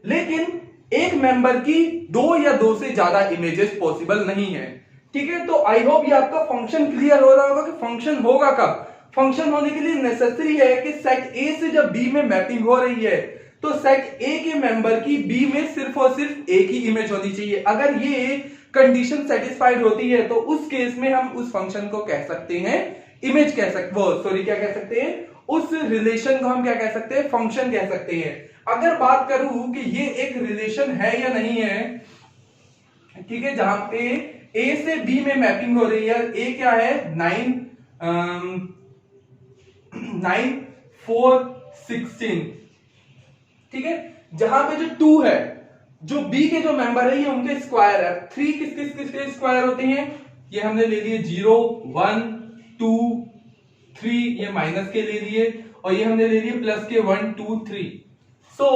लेकिन एक मेंबर की 2 या 2 से ज्यादा इमेजेस पॉसिबल नहीं है। ठीक है, तो आई होप ये आपका फंक्शन क्लियर हो रहा होगा कि फंक्शन होगा कब। फंक्शन होने के लिए नेसेसरी है कि सेट ए से जब बी में मैपिंग हो रही है तो सेट ए के मेंबर की बी में सिर्फ और सिर्फ एक ही इमेज होनी चाहिए। अगर ये कंडीशन सेटिस्फाइड होती है तो उस केस में हम उस फंक्शन को कह सकते हैं इमेज कह सकते क्या कह सकते हैं, उस रिलेशन को हम क्या कह सकते हैं, फंक्शन कह सकते हैं। अगर बात करूं कि ये एक रिलेशन है या नहीं है, ठीक है, जहां पे ए से बी में मैपिंग हो रही है, ए क्या है 9 4 16, ठीक है, जहां पे जो 2 है, जो बी के जो मेंबर है ये उनके स्क्वायर है। 3 किसके स्क्वायर होते हैं, ये हमने ले लिए 0 1 2 3, ये माइनस के ले लिए, और ये हमने ले लिए प्लस के 1 2 3। सो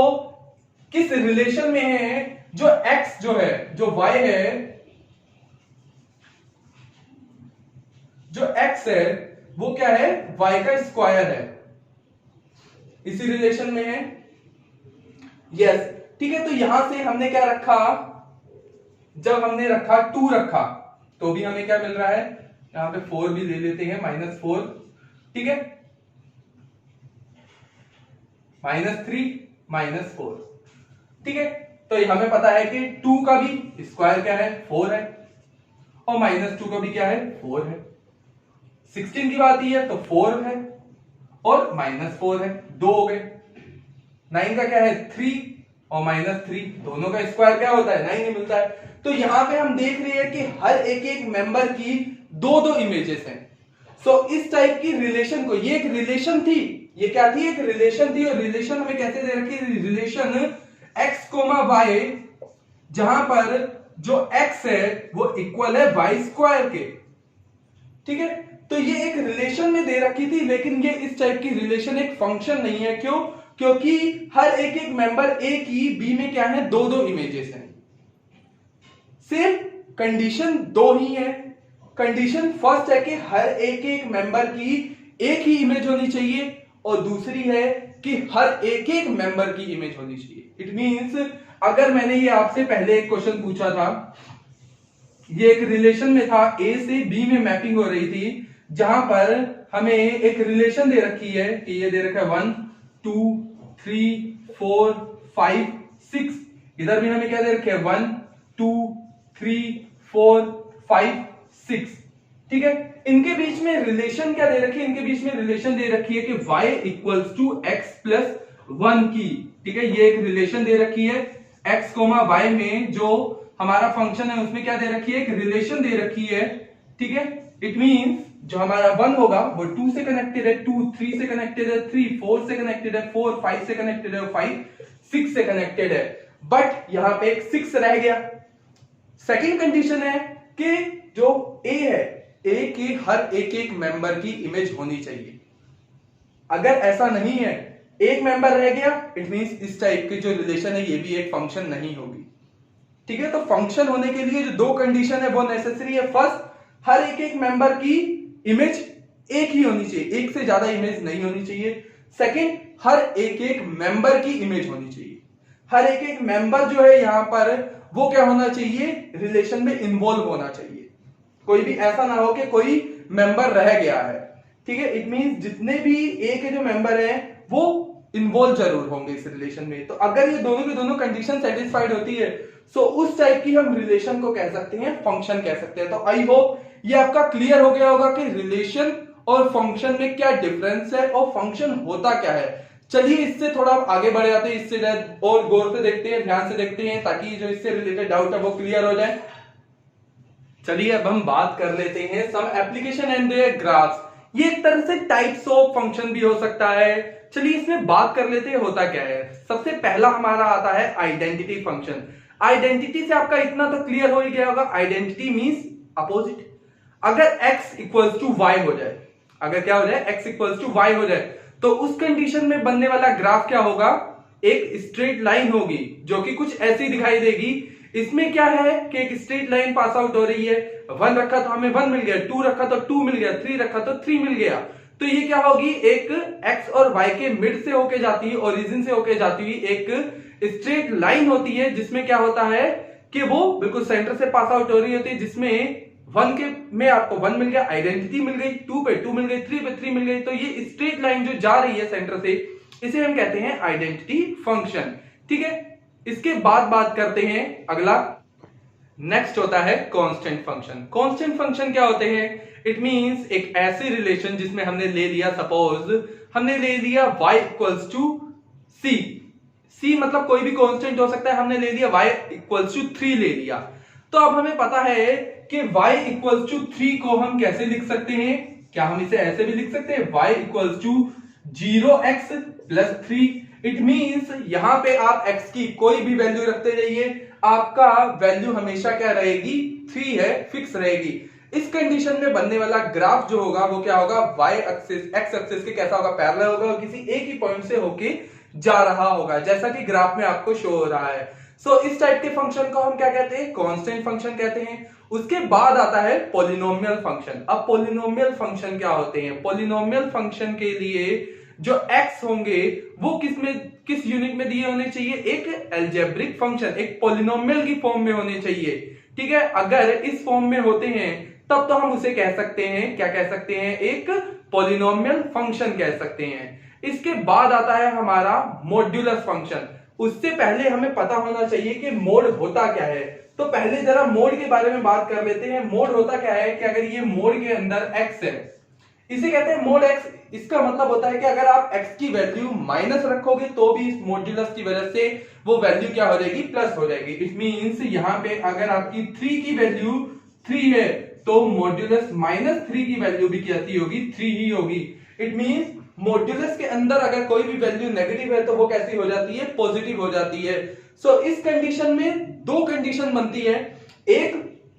किस रिलेशन में है, जो x जो है, जो y है, जो x है वो क्या है, y का स्क्वायर है, इसी रिलेशन में है। यस, ठीक है, तो यहां से हमने क्या रखा, जब हमने रखा 2 रखा तो भी हमें क्या मिल रहा है, यहां पे 4 भी ले लेते हैं, -4, ठीक है, -3 -4, ठीक है। तो हमें पता है कि 2 का भी स्क्वायर क्या है, 4 है, और -2 का भी क्या है, 4 है। 16 की बात ही है तो 4 है और -4 है, 2 हो गए। 9 का क्या है, 3 और -3, दोनों का स्क्वायर क्या होता है, 9 ही मिलता है। तो यहां पे हम देख रहे हैं कि हर एक मेंबर की दो इमेजेस हैं। सो इस टाइप की रिलेशन को, ये एक रिलेशन थी, ये क्या थी, एक रिलेशन थी, और रिलेशन हमें कैसे दे रखी है, रिलेशन x, y, जहां पर जो x है वो इक्वल है y स्क्वायर के, ठीक है। तो ये एक रिलेशन में दे रखी थी, लेकिन ये इस टाइप की रिलेशन एक फंक्शन नहीं है। क्यों, क्योंकि हर एक मेंबर ए की बी में क्या है, दो इमेजेस हैं। सेम कंडीशन 2 ही है। कंडीशन फर्स्ट है कि हर एक मेंबर की एक ही इमेज होनी चाहिए, और दूसरी है कि हर एक मेंबर की इमेज होनी चाहिए। इट मींस अगर मैंने ये आपसे पहले एक क्वेश्चन पूछा था, ये एक रिलेशन में था, ए से बी में मैपिंग हो रही थी, जहां पर हमें एक रिलेशन दे रखी है कि ये दे रखा है 1 2 3 4 5 6, इधर भी हमें क्या दे रखे है, 1 2 3 4 5 6, ठीक है। इनके बीच में रिलेशन क्या दे रखी है, इनके बीच में रिलेशन दे रखी है कि y equals to x plus 1 की, ठीक है, ये एक रिलेशन दे रखी है। x, y में जो हमारा फंक्शन है उसमें क्या दे रखी है, एक रिलेशन दे रखी है, ठीक है। इट मींस जो हमारा 1 होगा वो 2 से कनेक्टेड है, 2 3 से कनेक्टेड है, 3 4 से कनेक्टेड है, 4 5 से कनेक्टेड है, 5 6 से कनेक्टेड है, बट यहां पे एक 6 रह गया। सेकंड कंडीशन है कि जो a है, ए के हर एक मेंबर की इमेज होनी चाहिए। अगर ऐसा नहीं है, एक मेंबर रह गया, इट मींस इस टाइप की जो रिलेशन है ये भी एक फंक्शन नहीं होगी, ठीक है। तो फंक्शन होने के लिए जो 2 कंडीशन है वो नेसेसरी है। फर्स्ट, हर एक मेंबर की इमेज एक ही होनी चाहिए, एक से ज्यादा इमेज नहीं होनी चाहिए। सेकंड, हर एक मेंबर की इमेज होनी चाहिए। हर एक मेंबर जो है यहां पर वो क्या होना चाहिए, रिलेशन में इन्वॉल्व होना चाहिए। कोई भी ऐसा ना हो कि कोई मेंबर रह गया है, ठीक है। इट मींस जितने भी ए के जो मेंबर हैं वो इन्वॉल्व जरूर होंगे इस रिलेशन में। तो अगर ये दोनों की दोनों कंडीशन सेटिस्फाइड होती है, सो उस टाइप की हम रिलेशन को कह सकते हैं, फंक्शन कह सकते हैं। तो आई होप ये आपका क्लियर हो गया होगा कि रिलेशन और फंक्शन में क्या डिफरेंस है और फंक्शन होता क्या है। चलिए इससे थोड़ा आगे बढ़ जाते हैं, इससे और गौर से देखते हैं, ध्यान से देखते हैं, ताकि जो इससे रिलेटेड डाउट है वो क्लियर हो जाए। चलिए अब हम बात कर लेते हैं some application and their graphs. ये एक तरह से टाइप्स ऑफ फंक्शन भी हो सकता है। चलिए इसमें बात कर लेते हैं होता क्या है। सबसे पहला हमारा आता है आइडेंटिटी फंक्शन। आइडेंटिटी से आपका इतना तो क्लियर हो ही गया होगा, आइडेंटिटी मींस अपोजिट। अगर x इक्वल्स टू y हो जाए, अगर क्या हो जाए, x इक्वल्स टू y हो जाए, तो उस कंडीशन में बनने वाला ग्राफ क्या होगा, एक स्ट्रेट लाइन होगी जो कि कुछ ऐसी दिखाई देगी। इसमें क्या है कि एक स्ट्रेट लाइन पास आउट हो रही है, 1 रखा तो हमें 1 मिल गया, 2 रखा तो 2 मिल गया, 3 रखा तो 3 मिल गया। तो ये क्या होगी, एक x और y के मिड से होके जाती है, ओरिजिन से होके जाती हुई एक स्ट्रेट लाइन होती है, जिसमें क्या होता है कि वो बिल्कुल सेंटर से पास आउट हो रही होती है, जिसमें 1 के में आपको 1 मिल गया, आइडेंटिटी मिल गई, 2 पे 2 मिल गई, 3 पे 3 मिल गई। तो ये स्ट्रेट लाइन जो जा रही है सेंटर से, इसे हम कहते हैं आइडेंटिटी फंक्शन। ठीक है, इसके बाद बात करते हैं अगला, नेक्स्ट होता है कांस्टेंट फंक्शन। कांस्टेंट फंक्शन क्या होते हैं? इट मींस एक ऐसी रिलेशन जिसमें हमने ले लिया, सपोज हमने ले लिया y equals to c, c मतलब कोई भी कांस्टेंट हो सकता है, हमने ले लिया y इक्वल्स टू 3 ले लिया। तो अब हमें पता है कि y इक्वल्स टू 3 को हम कैसे लिख सकते हैं? क्या हम इसे ऐसे भी लिख सकते हैं, y equals to 0x plus 3। It means यहां पे आप x की कोई भी वैल्यू रखते जाइए, आपका वैल्यू हमेशा क्या रहेगी? 3 है, फिक्स रहेगी। इस कंडीशन में बनने वाला ग्राफ जो होगा वो क्या होगा? y एक्सिस x एक्सिस के कैसा होगा? पैरेलल होगा और किसी एक ही पॉइंट से होके जा रहा होगा, जैसा कि ग्राफ में आपको शो हो रहा है। सो इस टाइप के फंक्शन को हम क्या कहते हैं? कांस्टेंट फंक्शन कहते हैं। उसके बाद आता है पॉलिनोमियल फंक्शन। अब पॉलिनोमियल फंक्शन क्या होते हैं? पॉलिनोमियल फंक्शन के लिए जो x होंगे वो किस यूनिट में दिए होने चाहिए? एक अलजेब्रिक फंक्शन, एक पॉलिनोमियल की फॉर्म में होने चाहिए। ठीक है, अगर इस फॉर्म में होते हैं तब तो हम उसे कह सकते हैं, क्या कह सकते हैं? एक पॉलिनोमियल फंक्शन कह सकते हैं। इसके बाद आता है हमारा मॉड्यूलस फंक्शन। उससे पहले हमें पता होना चाहिए कि मोड होता क्या है। तो पहले जरा मोड के बारे में बात कर लेते हैं। मोड होता क्या है कि अगर ये मोड के अंदर x है, इसे कहते हैं मोड x। इसका मतलब होता है कि अगर आप x की वैल्यू माइनस रखोगे तो भी इस मॉड्यूलस की वजह से वो वैल्यू क्या हो जाएगी? प्लस हो जाएगी। इट मींस यहां पे अगर आपकी 3 की वैल्यू 3 है तो मॉड्यूलस -3 की वैल्यू भी कैसी होगी? 3 ही होगी। इट मींस मॉड्यूलस के अंदर अगर कोई भी वैल्यू नेगेटिव है तो वो कैसी हो जाती है? पॉजिटिव हो जाती है। सो इस कंडीशन में दो कंडीशन बनती है, एक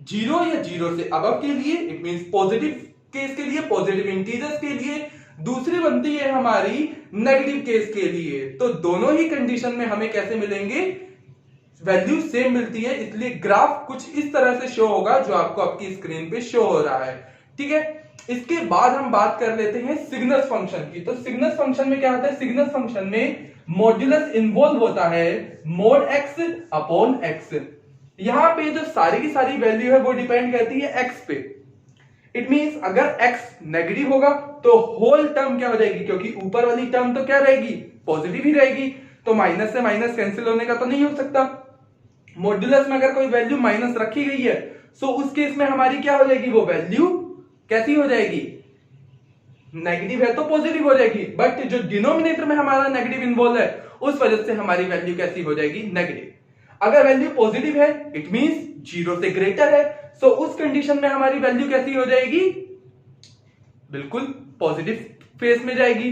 0 या 0 से अबव के लिए, इट मींस पॉजिटिव केस के लिए, पॉजिटिव इंटीजर्स के लिए, दूसरी बनती है हमारी नेगेटिव केस के लिए। तो दोनों ही कंडीशन में हमें कैसे मिलेंगे? वैल्यू सेम मिलती है, इसलिए ग्राफ कुछ इस तरह से शो होगा जो आपको आपकी स्क्रीन पे शो हो रहा है। ठीक है, इसके बाद हम बात कर लेते हैं सिग्नस फंक्शन की। तो सिग्नस फंक्शन में क्या होता है? सिग्नस फंक्शन में मॉड्यूलस इन्वॉल्व होता है मोड x अपॉन x। यहां पे जो सारी की सारी वैल्यू है वो डिपेंड करती है x पे। इट मींस अगर x नेगेटिव होगा तो होल टर्म क्या हो जाएगी? क्योंकि ऊपर वाली टर्म तो क्या रहेगी? पॉजिटिव ही रहेगी, तो माइनस से माइनस कैंसिल होने का तो नहीं हो सकता। मॉड्यूलस में अगर कोई वैल्यू माइनस रखी गई है सो उस केस में हमारी क्या हो जाएगी? वो वैल्यू कैसी हो जाएगी? नेगेटिव है तो पॉजिटिव हो जाएगी, बट जो डिनोमिनेटर में हमारा नेगेटिव इन्वॉल्व है उस वजह से हमारी वैल्यू कैसी हो जाएगी? नेगेटिव। अगर वैल्यू पॉजिटिव है इट मींस 0 से ग्रेटर है, सो उस कंडीशन में हमारी वैल्यू कैसी हो जाएगी? बिल्कुल पॉजिटिव फेस में जाएगी।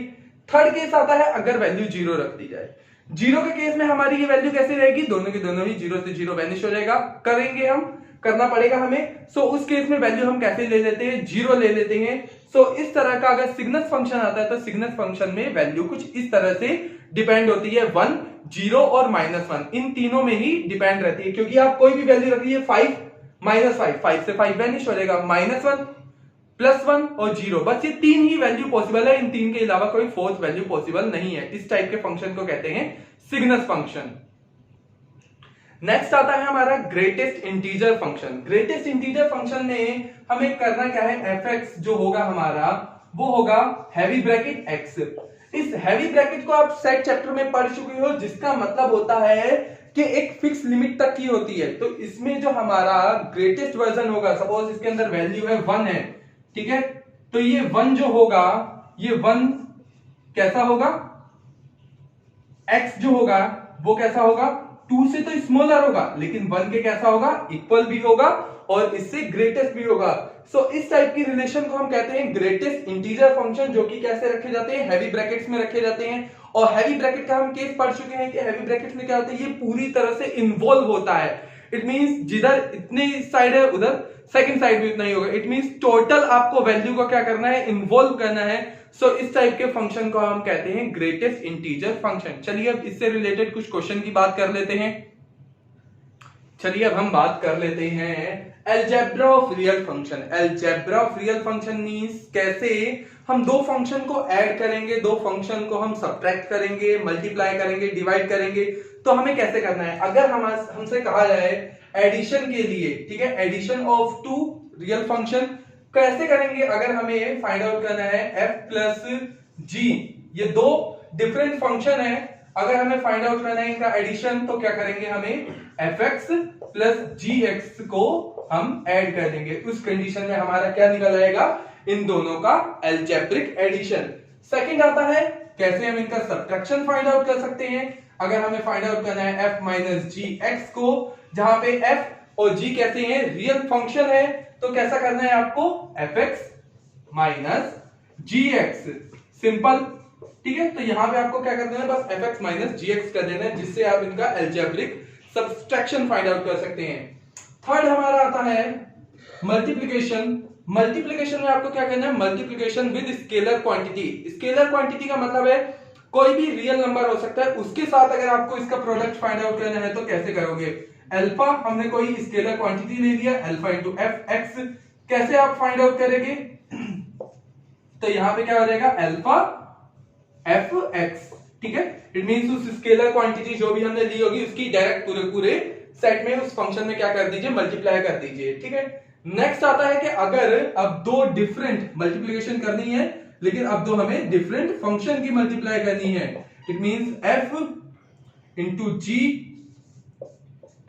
थर्ड केस आता है अगर वैल्यू 0 रख दी जाए। 0 के केस में हमारी ये वैल्यू कैसी रहेगी? दोनों के दोनों ही 0 से 0 वैनिश हो जाएगा। करेंगे हम, करना पड़ेगा हमें। सो उस केस में वैल्यू हम कैसे ले लेते हैं? 0 ले लेते हैं। सो इस तरह का अगर सिग्नस फंक्शन आता है तो सिग्नस फंक्शन में वैल्यू कुछ इस तरह से डिपेंड होती है, 1, 0 और -1, इन तीनों में ही डिपेंड रहती है। क्योंकि आप कोई भी वैल्यू रखिए 5, -5, 5 से 5 वैनिश हो जाएगा, -1, +1 और 0, बस ये 3 ही वैल्यू पॉसिबल है। इन 3 के अलावा कोई फोर्थ वैल्यू पॉसिबल नहीं है। इस टाइप के फंक्शन को कहते हैं सिग्नस फंक्शन। नेक्स्ट आता है हमारा greatest integer function. Greatest integer function में हमें करना क्या है? fx जो होगा हमारा वो होगा हैवी ब्रैकेट x। इस हैवी ब्रैकेट को आप सेट चैप्टर में पढ़ चुके हो, जिसका मतलब होता है कि एक फिक्स लिमिट तक की होती है। तो इसमें जो हमारा ग्रेटेस्ट वर्जन होगा, सपोज इसके अंदर वैल्यू है 1 है, ठीक है, तो ये 1 जो होगा, ये 1 कैसा होगा? x जो होगा वो कैसा होगा? 2 से तो स्मॉलर होगा, लेकिन 1 के कैसा होगा? इक्वल भी होगा और इससे ग्रेटेस्ट भी होगा। सो इस टाइप की रिलेशन को हम कहते हैं ग्रेटेस्ट इंटीजर फंक्शन, जो कि कैसे रखे जाते हैं? हैवी ब्रैकेट्स में रखे जाते हैं। और हैवी ब्रैकेट का हम केस पढ़ चुके हैं कि हैवी ब्रैकेट्स में क्या होता है? ये पूरी तरह से इन्वॉल्व होता है। इट मींस जिधर इतनी साइड है उधर सेकंड साइड भी उतना ही होगा। इट मींस टोटल आपको वैल्यू को क्या करना है? इन्वॉल्व करना है। सो इस टाइप के फंक्शन को हम कहते हैं ग्रेटेस्ट इंटीजर फंक्शन। चलिए अब इससे रिलेटेड कुछ क्वेश्चन की बात कर लेते हैं। चलिए अब हम बात कर लेते हैं algebra of real function. Algebra of real function means कैसे हम दो फंक्शन को ऐड करेंगे, दो फंक्शन को हम सब्ट्रैक्ट करेंगे, मल्टीप्लाई करेंगे, डिवाइड करेंगे। तो हमें कैसे करना है? अगर हमसे कहा जाए एडिशन के लिए, ठीक है, addition of two real function कैसे करेंगे? अगर हमें फाइंड आउट करना है f प्लस g, ये दो डिफरेंट फंक्शन है, अगर हमें फाइंड आउट करना है इनका एडिशन तो क्या करेंगे, हमें fx प्लस gx को हम ऐड कर देंगे। उस कंडीशन में हमारा क्या निकल आएगा, इन दोनों का अलजेब्रिक एडिशन। सेकंड आता है कैसे हम इनका सब्ट्रैक्शन फाइंड आउट कर सकते हैं। अगर हमें फाइंड आउट करना है f माइनस जी एक्स को, जहां पे f और g कैसे हैं, रियल फंक्शन है, तो कैसा करना है आपको, fx माइनस जी एक्स, सिंपल, ठीक है। तो यहां पे आपको क्या करना है, बस fx माइनस जी एक्स कर देना है, जिससे आप इनका अलजेब्रिक सब्ट्रैक्शन फाइंड आउट कर सकते हैं। थर्ड हमारा आता है मल्टीप्लिकेशन। मल्टीप्लिकेशन में आपको क्या करना है, multiplication with scalar quantity. Scalar quantity का मतलब है कोई भी रियल नंबर हो सकता है, उसके साथ अगर आपको इसका प्रोडक्ट फाइंड आउट करना है तो कैसे करोगे, अल्फा हमने कोई स्केलर क्वांटिटी ले लिया, अल्फा इंटू एफ एक्स, कैसे आप फाइंड आउट करेंगे, तो यहां पे क्या हो जाएगा, अल्फा एफ एक्स, ठीक है। इट मींस उस स्केलर क्वांटिटी जो भी हमने ली होगी उसकी डायरेक्ट पूरे सेट में उस फंक्शन में क्या कर दीजिए, मल्टीप्लाई कर दीजिए, ठीक है। नेक्स्ट आता है कि अगर अब दो डिफरेंट मल्टीप्लिकेशन करनी है, लेकिन अब दो हमें डिफरेंट फंक्शन की मल्टीप्लाई करनी है, it means f into G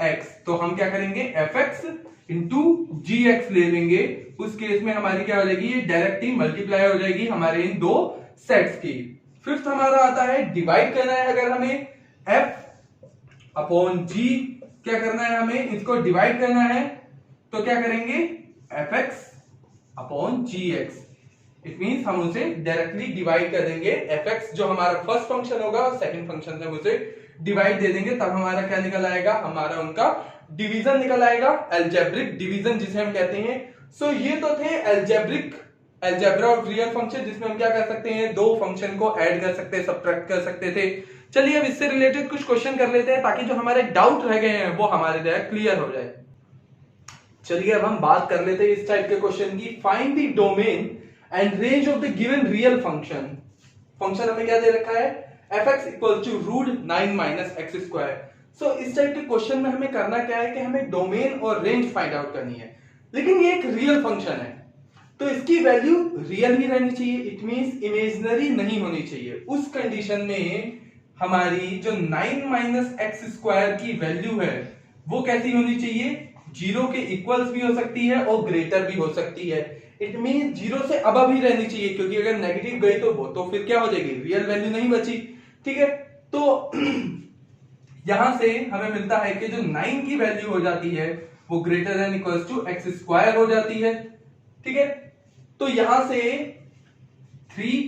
X, तो हम क्या करेंगे, F X into G X ले लेंगे। उस केस में हमारी क्या हो जाएगी, ये डायरेक्ट ही मल्टीप्लाई हो जाएगी हमारे इन दो सेट्स की। फिफ्थ हमारा आता है डिवाइड करना है, अगर हमें f अपॉन जी क्या करना है, हमें इसको डिवाइड करना है, तो क्या करेंगे, F X upon G X, it means हम उसे डायरेक्टली डिवाइड कर देंगे। एफ एक्स जो हमारा फर्स्ट फंक्शन होगा और सेकंड फंक्शन से हम उसे डिवाइड दे देंगे, तब हमारा क्या निकल आएगा, हमारा उनका डिवीजन निकल आएगा, अलजेब्रिक डिवीजन जिसे हम कहते हैं। सो ये तो थे अलजेब्रा ऑफ रियल फंक्शन, जिसमें हम क्या कर सकते हैं, दो फंक्शन को ऐड कर सकते हैं, सब्ट्रैक्ट कर सकते थे। चलिए अब इससे रिलेटेड कुछ क्वेश्चन कर लेते हैं, ताकि जो हमारे डाउट रह गए हैं वो हमारे लिए क्लियर हो जाए। चलिए अब हम बात कर लेते हैं इस टाइप के क्वेश्चन की। Find the domain and range of the given real function. Function हमें क्या दे रखा है, fx equal to root 9 minus x square. So इस टाइप के क्वेश्चन में हमें करना क्या है कि हमें डोमेन और रेंज फाइंड आउट करनी है, लेकिन ये एक रियल फंक्शन है तो इसकी वैल्यू रियल ही रहनी चाहिए, इट मींस इमेजिनरी नहीं होनी चाहिए। उस कंडीशन में हमारी जो 9 माइनस एक्स स्क्वायर की वैल्यू है वो कैसी होनी चाहिए, जीरो के इक्वल्स भी हो सकती है और ग्रेटर भी हो सकती है। इट मीन जीरो से अबव ही रहनी चाहिए, क्योंकि अगर नेगेटिव गई तो वो तो फिर क्या हो जाएगी, रियल वैल्यू नहीं बची, ठीक है। तो यहां से हमें मिलता है कि जो 9 की वैल्यू हो जाती है वो greater than equals to X square हो जाती है, ठीक है। तो यहां से 3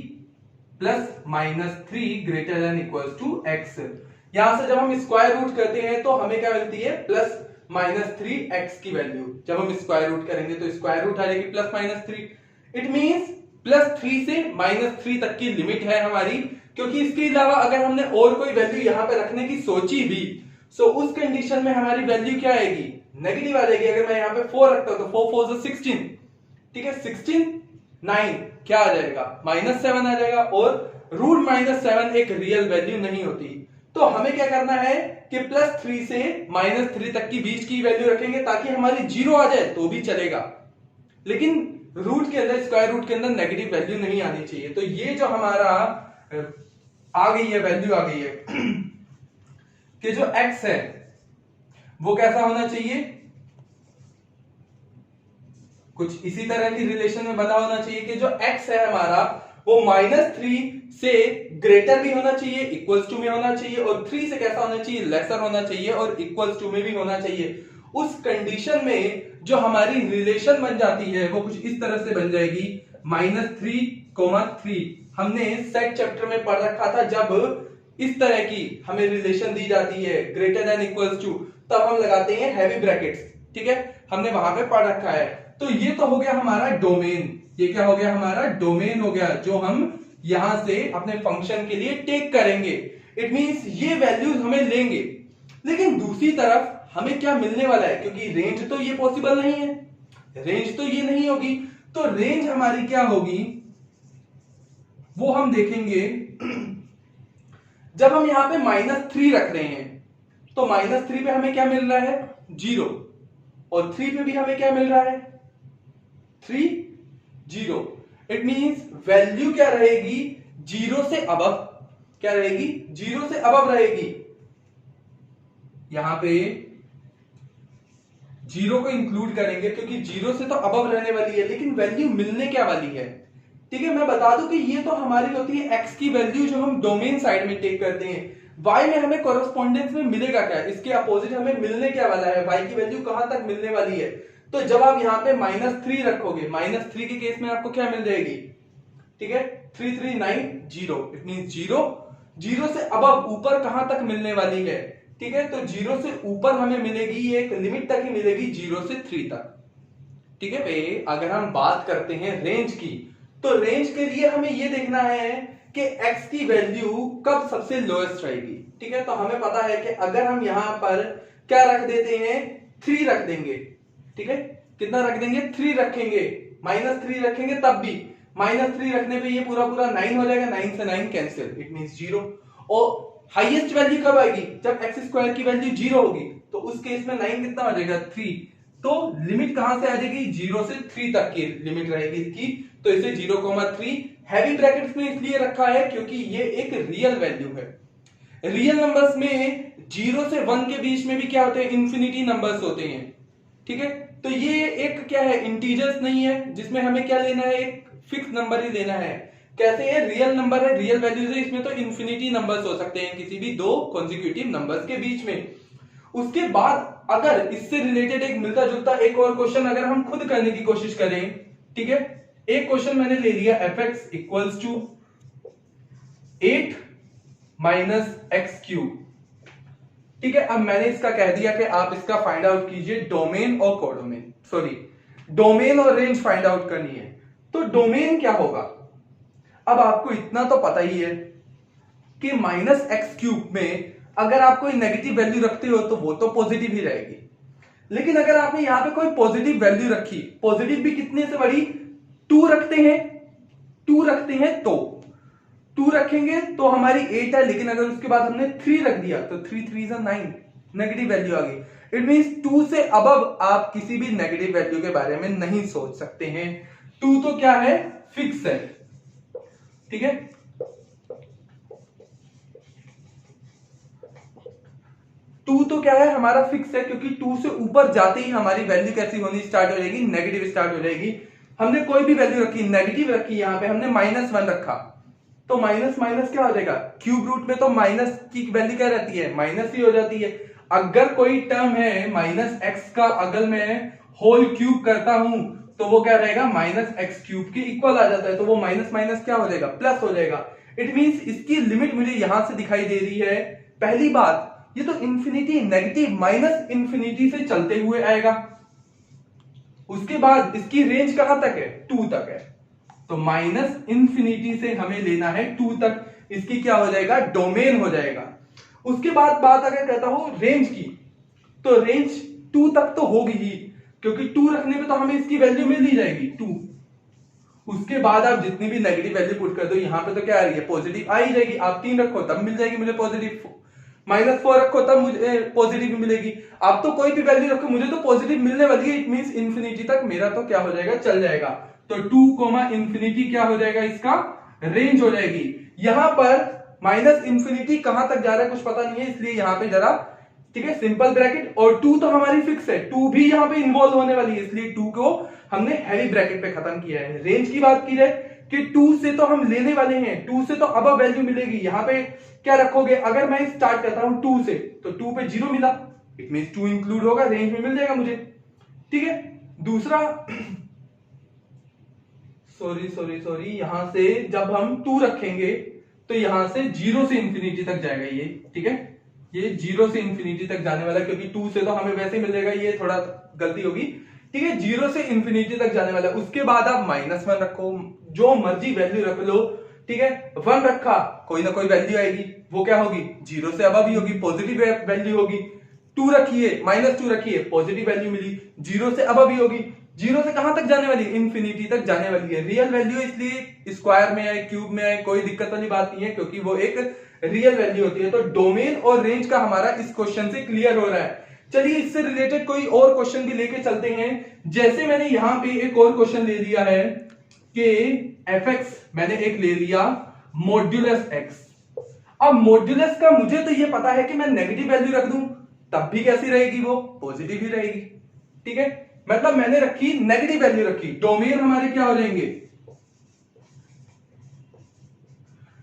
plus minus 3 greater than equals to X, यहां से जब हम स्क्वायर रूट करते हैं तो हमें क्या मिलती है, प्लस माइनस 3 एक्स की वैल्यू। जब हम स्क्वायर रूट करेंगे तो स्क्वायर रूट आ जाएगी plus minus 3। It means plus 3 से माइनस 3 तक की लिमिट है हमारी, क्योंकि इसके अलावा अगर हमने और कोई वैल्यू यहां पे रखने की सोची भी, सो उस कंडीशन में हमारी वैल्यू क्या आएगी, नेगेटिव आ जाएगी। अगर मैं यहाँ पे 4 रखता हूं तो 4 4 से 16, ठीक है, 16 9 क्या आ जाएगा, माइनस 7 आ जाएगा, और रूट माइनस 7 एक रियल वैल्यू नहीं होती। तो हमें क्या करना है कि प्लस 3 से माइनस 3 तक की बीच की वैल्यू रखेंगे, ताकि हमारी जीरो आ जाए तो भी चलेगा, लेकिन रूट के अंदर, स्क्वायर रूट के अंदर नेगेटिव वैल्यू नहीं आनी चाहिए। तो ये जो हमारा आ गई है, वैल्यू आ गई है कि जो x है वो कैसा होना चाहिए, कुछ इसी तरह की रिलेशन में बना होना चाहिए कि जो x है हमारा वो -3 से ग्रेटर भी होना चाहिए, इक्वल्स टू में होना चाहिए, और 3 से कैसा होना चाहिए, लेसर होना चाहिए, और इक्वल्स टू में भी होना चाहिए। उस कंडीशन में जो हमारी रिलेशन बन जाती है वो कुछ इस तरह से बन जाएगी, -3, 3। हमने सेट चैप्टर में पढ़ रखा था, जब इस तरह की हमें रिलेशन दी जाती है ग्रेटर देन इक्वल्स टू, तब हम लगाते हैं हैवी ब्रैकेट्स, ठीक है, हमने वहां पे पढ़ रखा है। तो ये तो हो गया हमारा डोमेन, ये क्या हो गया, हमारा डोमेन हो गया, जो हम यहां से अपने फंक्शन के लिए टेक करेंगे। इट मींस ये वैल्यूज हमें लेंगे, लेकिन दूसरी तरफ हमें क्या मिलने वाला है, क्योंकि रेंज तो ये पॉसिबल नहीं है, रेंज तो ये नहीं होगी, तो रेंज हमारी क्या होगी वो हम देखेंगे। जब हम यहां पे -3 रख रहे हैं तो -3 पे हमें क्या मिल रहा है, 0, और 3 पे भी हमें क्या मिल रहा है, 3 0। इट मींस वैल्यू क्या रहेगी, 0 से अबव, क्या रहेगी, 0 से अबव रहेगी। यहां पे 0 को इंक्लूड करेंगे क्योंकि 0 से तो अबव रहने वाली है, लेकिन वैल्यू मिलने क्या वाली है। ठीक है, मैं बता दूं कि ये तो हमारी होती है x की वैल्यू जो हम डोमेन साइड में टेक करते हैं। y में हमें कोरेस्पोंडेंस में मिलेगा क्या, इसके अपोजिट हमें मिलने क्या वाला है, y की वैल्यू कहां तक मिलने वाली है। तो जब आप यहाँ पे -3 रखोगे, -3 के केस में आपको क्या मिल जाएगी, ठीक है, 3 3 9 0, इट मींस 0 से अबव ऊपर कहां तक मिलने वाली है। ठीक है, तो 0 से ऊपर हमें मिलेगी, ये एक लिमिट तक ही मिलेगी, 0 से 3 तक। ठीक है भाई, अगर हम बात करते हैं रेंज की, तो रेंज के लिए हमें ये देखना है कि x की वैल्यू कब सबसे लोएस्ट रहेगी। ठीक है, तो हमें पता है कि अगर हम यहां पर क्या रख देते हैं, 3 रख देंगे। ठीक है, कितना रख देंगे, 3 रखेंगे, -3 रखेंगे तब भी -3 रखने पे ये पूरा 9 हो जाएगा, 9 से 9 कैंसिल, इट मींस 0। और हाईएस्ट वैल्यू कब आएगी, जब एक्स स्क्वायर की वैल्यू 0 होगी, तो उस केस में 9 कितना हो जाएगा, 3। तो लिमिट कहां से आ जाएगी, 0 से 3 तक की लिमिट रहेगी इसकी। तो इसे 0,3 हैवी ब्रैकेट्स में इसलिए रखा है क्योंकि ये एक रियल वैल्यू है। रियल नंबर्स में 0 से 1 के बीच में भी क्या होते हैं, इंफिनिटी नंबर्स होते हैं। ठीक है, तो ये एक क्या है, इंटीजर्स नहीं है जिसमें हमें क्या लेना है, एक फिक्स नंबर ही लेना है। कैसे है, रियल नंबर है, रियल वैल्यूज है, इसमें तो इंफिनिटी नंबर्स हो सकते हैं किसी भी दो कॉन्जिक्यूटिव नंबर्स के बीच में। उसके बाद अगर इससे रिलेटेड एक मिलता जुलता एक और क्वेश्चन अगर हम खुद करने की कोशिश करें, ठीक है, एक क्वेश्चन मैंने ले लिया, fx equals to 8 minus X cube. ठीक है, अब मैंने इसका कह दिया कि आप इसका फाइंड आउट कीजिए डोमेन और कोडोमेन, सॉरी डोमेन और रेंज फाइंड आउट करनी है। तो डोमेन क्या होगा, अब आपको इतना तो पता ही है कि -x³ में अगर आप कोई नेगेटिव वैल्यू रखते हो तो वो तो पॉजिटिव ही रहेगी। लेकिन अगर आपने यहां पे कोई पॉजिटिव वैल्यू रखी, पॉजिटिव भी कितने से बड़ी, 2 रखते हैं तो 2 रखेंगे तो हमारी 8 है, लेकिन अगर उसके बाद हमने 3 रख दिया तो 3 3 9, नेगेटिव वैल्यू आ गई। इट मींस 2 से अबव आप किसी भी नेगेटिव वैल्यू के बारे में नहीं सोच सकते हैं। 2 तो क्या है, फिक्स है। ठीक है, टू तो क्या है, हमारा फिक्स है, क्योंकि 2 से ऊपर जाते ही हमारी वैल्यू कैसी होनी स्टार्ट हो जाएगी, नेगेटिव स्टार्ट हो जाएगी। हमने कोई भी वैल्यू रखी, नेगेटिव रखी, यहां पे हमने -1 रखा, तो माइनस माइनस क्या हो जाएगा, क्यूब रूट में तो माइनस की वैल्यू क्या रहती है, माइनस ही हो जाती है। अगर कोई टर्म है -x का, अगर मैं होल क्यूब करता हूं तो वो क्या रहेगा, -x³ के इक्वल आ जाता है, तो वो माइनस माइनस क्या हो जाएगा, प्लस हो जाएगा। इट मींस इसकी लिमिट मुझे यहां से दिखाई दे रही है। पहली बात, ये तो इंफिनिटी नेगेटिव -इंफिनिटी से चलते हुए आएगा। उसके बाद इसकी रेंज कहां तक है, 2 तक है, तो -इंफिनिटी से हमें लेना है 2 तक, इसकी क्या हो जाएगा, डोमेन हो जाएगा। उसके बाद बात अगर कहता हूं रेंज की, तो रेंज 2 तक तो होगी ही, क्योंकि 2 रखने पे तो हमें इसकी वैल्यू मिल ही जाएगी 2। उसके बाद आप जितनी भी नेगेटिव वैल्यू पुट कर दो, यहां पे तो क्या आ रही है, पॉजिटिव आ ही जाएगी। आप 3 रखो तब मिल जाएगी मुझे पॉजिटिव, -4 रखो तब मुझे पॉजिटिव मिलेगी। आप तो कोई भी वैल्यू रखो, मुझे तो पॉजिटिव मिलने वाली है। इट मींस इंफिनिटी तक मेरा तो क्या हो जाएगा, चल जाएगा। तो 2, इंफिनिटी क्या हो जाएगा, इसका रेंज हो जाएगी। यहां पर -इंफिनिटी कहां तक जा रहा है कुछ पता नहीं है, इसलिए यहां पे जरा, ठीक है, सिंपल ब्रैकेट, और 2 तो हमारी फिक्स है, 2 भी यहां पे इन्वॉल्व होने वाली है, इसलिए 2 को हमने हैवी ब्रैकेट पे खत्म किया है। रेंज की बात की जाए कि 2 से तो हम लेने वाले हैं, 2 से तो अब वैल्यू मिलेगी। यहां पे क्या रखोगे, अगर मैं स्टार्ट करता हूं 2 से, तो 2 पे 0 मिला, इट मींस 2 इंक्लूड होगा, रेंज में मिल जाएगा मुझे। ठीक है, दूसरा सॉरी यहां से जब हम 2 रखेंगे तो यहां से 0 से इंफिनिटी तक जाएगा ये। ठीक है, ये 0 से इंफिनिटी तक जाने वाला है, क्योंकि 2 से तो हमें वैसे ही मिल जाएगा, ये थोड़ा गलती होगी। ठीक है, 0 से इंफिनिटी तक जाने वाला है। उसके बाद आप -1 रखो, जो मर्जी वैल्यू रख लो। ठीक है, 1 रखा, कोई ना कोई वैल्यू आएगी, वो क्या होगी, 0 से अबव ही होगी, पॉजिटिव वैल्यू होगी। 2 रखिए, -2 रखिए, पॉजिटिव वैल्यू मिली, 0 से अबव ही होगी। 0 से कहां तक जाने वाली है, इंफिनिटी तक जाने वाली है। रियल वैल्यू इसलिए स्क्वायर में है, क्यूब में है, कोई दिक्कत वाली बात नहीं है, क्योंकि वो एक रियल वैल्यू होती है। तो डोमेन और रेंज का हमारा इस क्वेश्चन से क्लियर हो रहा है। चलिए इससे रिलेटेड कोई और क्वेश्चन भी लेके चलते हैं। जैसे मैंने यहां पे एक और क्वेश्चन ले लिया है कि fx मैंने एक ले लिया मॉड्यूलस x। अब मॉड्यूलस का मुझे तो ये पता है कि मैं नेगेटिव वैल्यू रख दूं तब भी कैसी रहेगी, वो पॉजिटिव ही रहेगी। ठीक है, मतलब मैंने रखी नेगेटिव वैल्यू रखी, डोमेन हमारे क्या हो जाएंगे,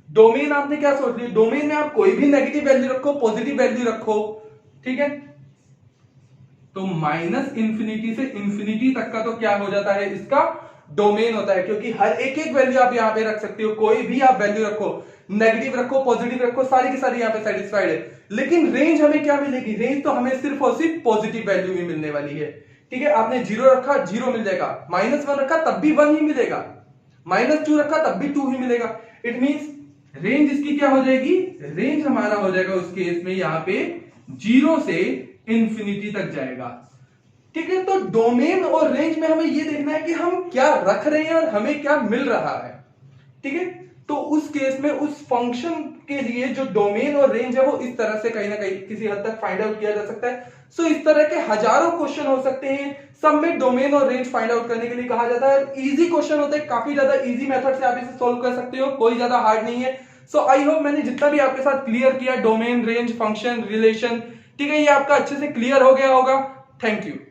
डोमेन आपने क्या सोच लिया, डोमेन में आप कोई भी नेगेटिव वैल्यू रखो, पॉजिटिव वैल्यू रखो, ठीक है, तो माइनस इंफिनिटी से इंफिनिटी तक का तो क्या हो जाता है, इसका डोमेन होता है, क्योंकि हर एक एक वैल्यू आप यहां पे रख सकते हो, कोई भी आप वैल्यू रखो, नेगेटिव रखो, पॉजिटिव रखो, सारी की सारी यहां पे सेटिस्फाइड है। लेकिन रेंज हमें क्या मिलेगी, रेंज तो हमें सिर्फ और सिर्फ पॉजिटिव वैल्यू ही मिलने वाली है। ठीक है, आपने 0 रखा 0 मिल जाएगा, -1 रखा तब भी 1 ही मिलेगा, -2 रखा तब भी 2 ही मिलेगा। इट मींस रेंज इसकी क्या हो जाएगी, रेंज हमारा हो जाएगा उस केस में यहां पे 0 से इंफिनिटी तक जाएगा। ठीक है, तो डोमेन और रेंज में हमें यह देखना है कि हम क्या रख रहे हैं और हमें क्या मिल रहा है। ठीक है, तो उस केस में उस फंक्शन के लिए जो डोमेन और रेंज है वो इस तरह से कहीं ना कहीं किसी हद तक फाइंड आउट किया जा सकता है। सो इस तरह के हजारों क्वेश्चन हो सकते हैं, सब में डोमेन और रेंज फाइंड आउट करने के लिए कहा जाता है। इजी क्वेश्चन होते हैं, काफी ज्यादा इजी मेथड से आप इसे सोल्व कर सकते हो, कोई ज्यादा हार्ड नहीं है। सो आई होप मैंने जितना भी आपके साथ क्लियर किया, डोमेन, रेंज, फंक्शन, रिलेशन, ठीक है, ये आपका अच्छे से क्लियर हो गया होगा। Thank you.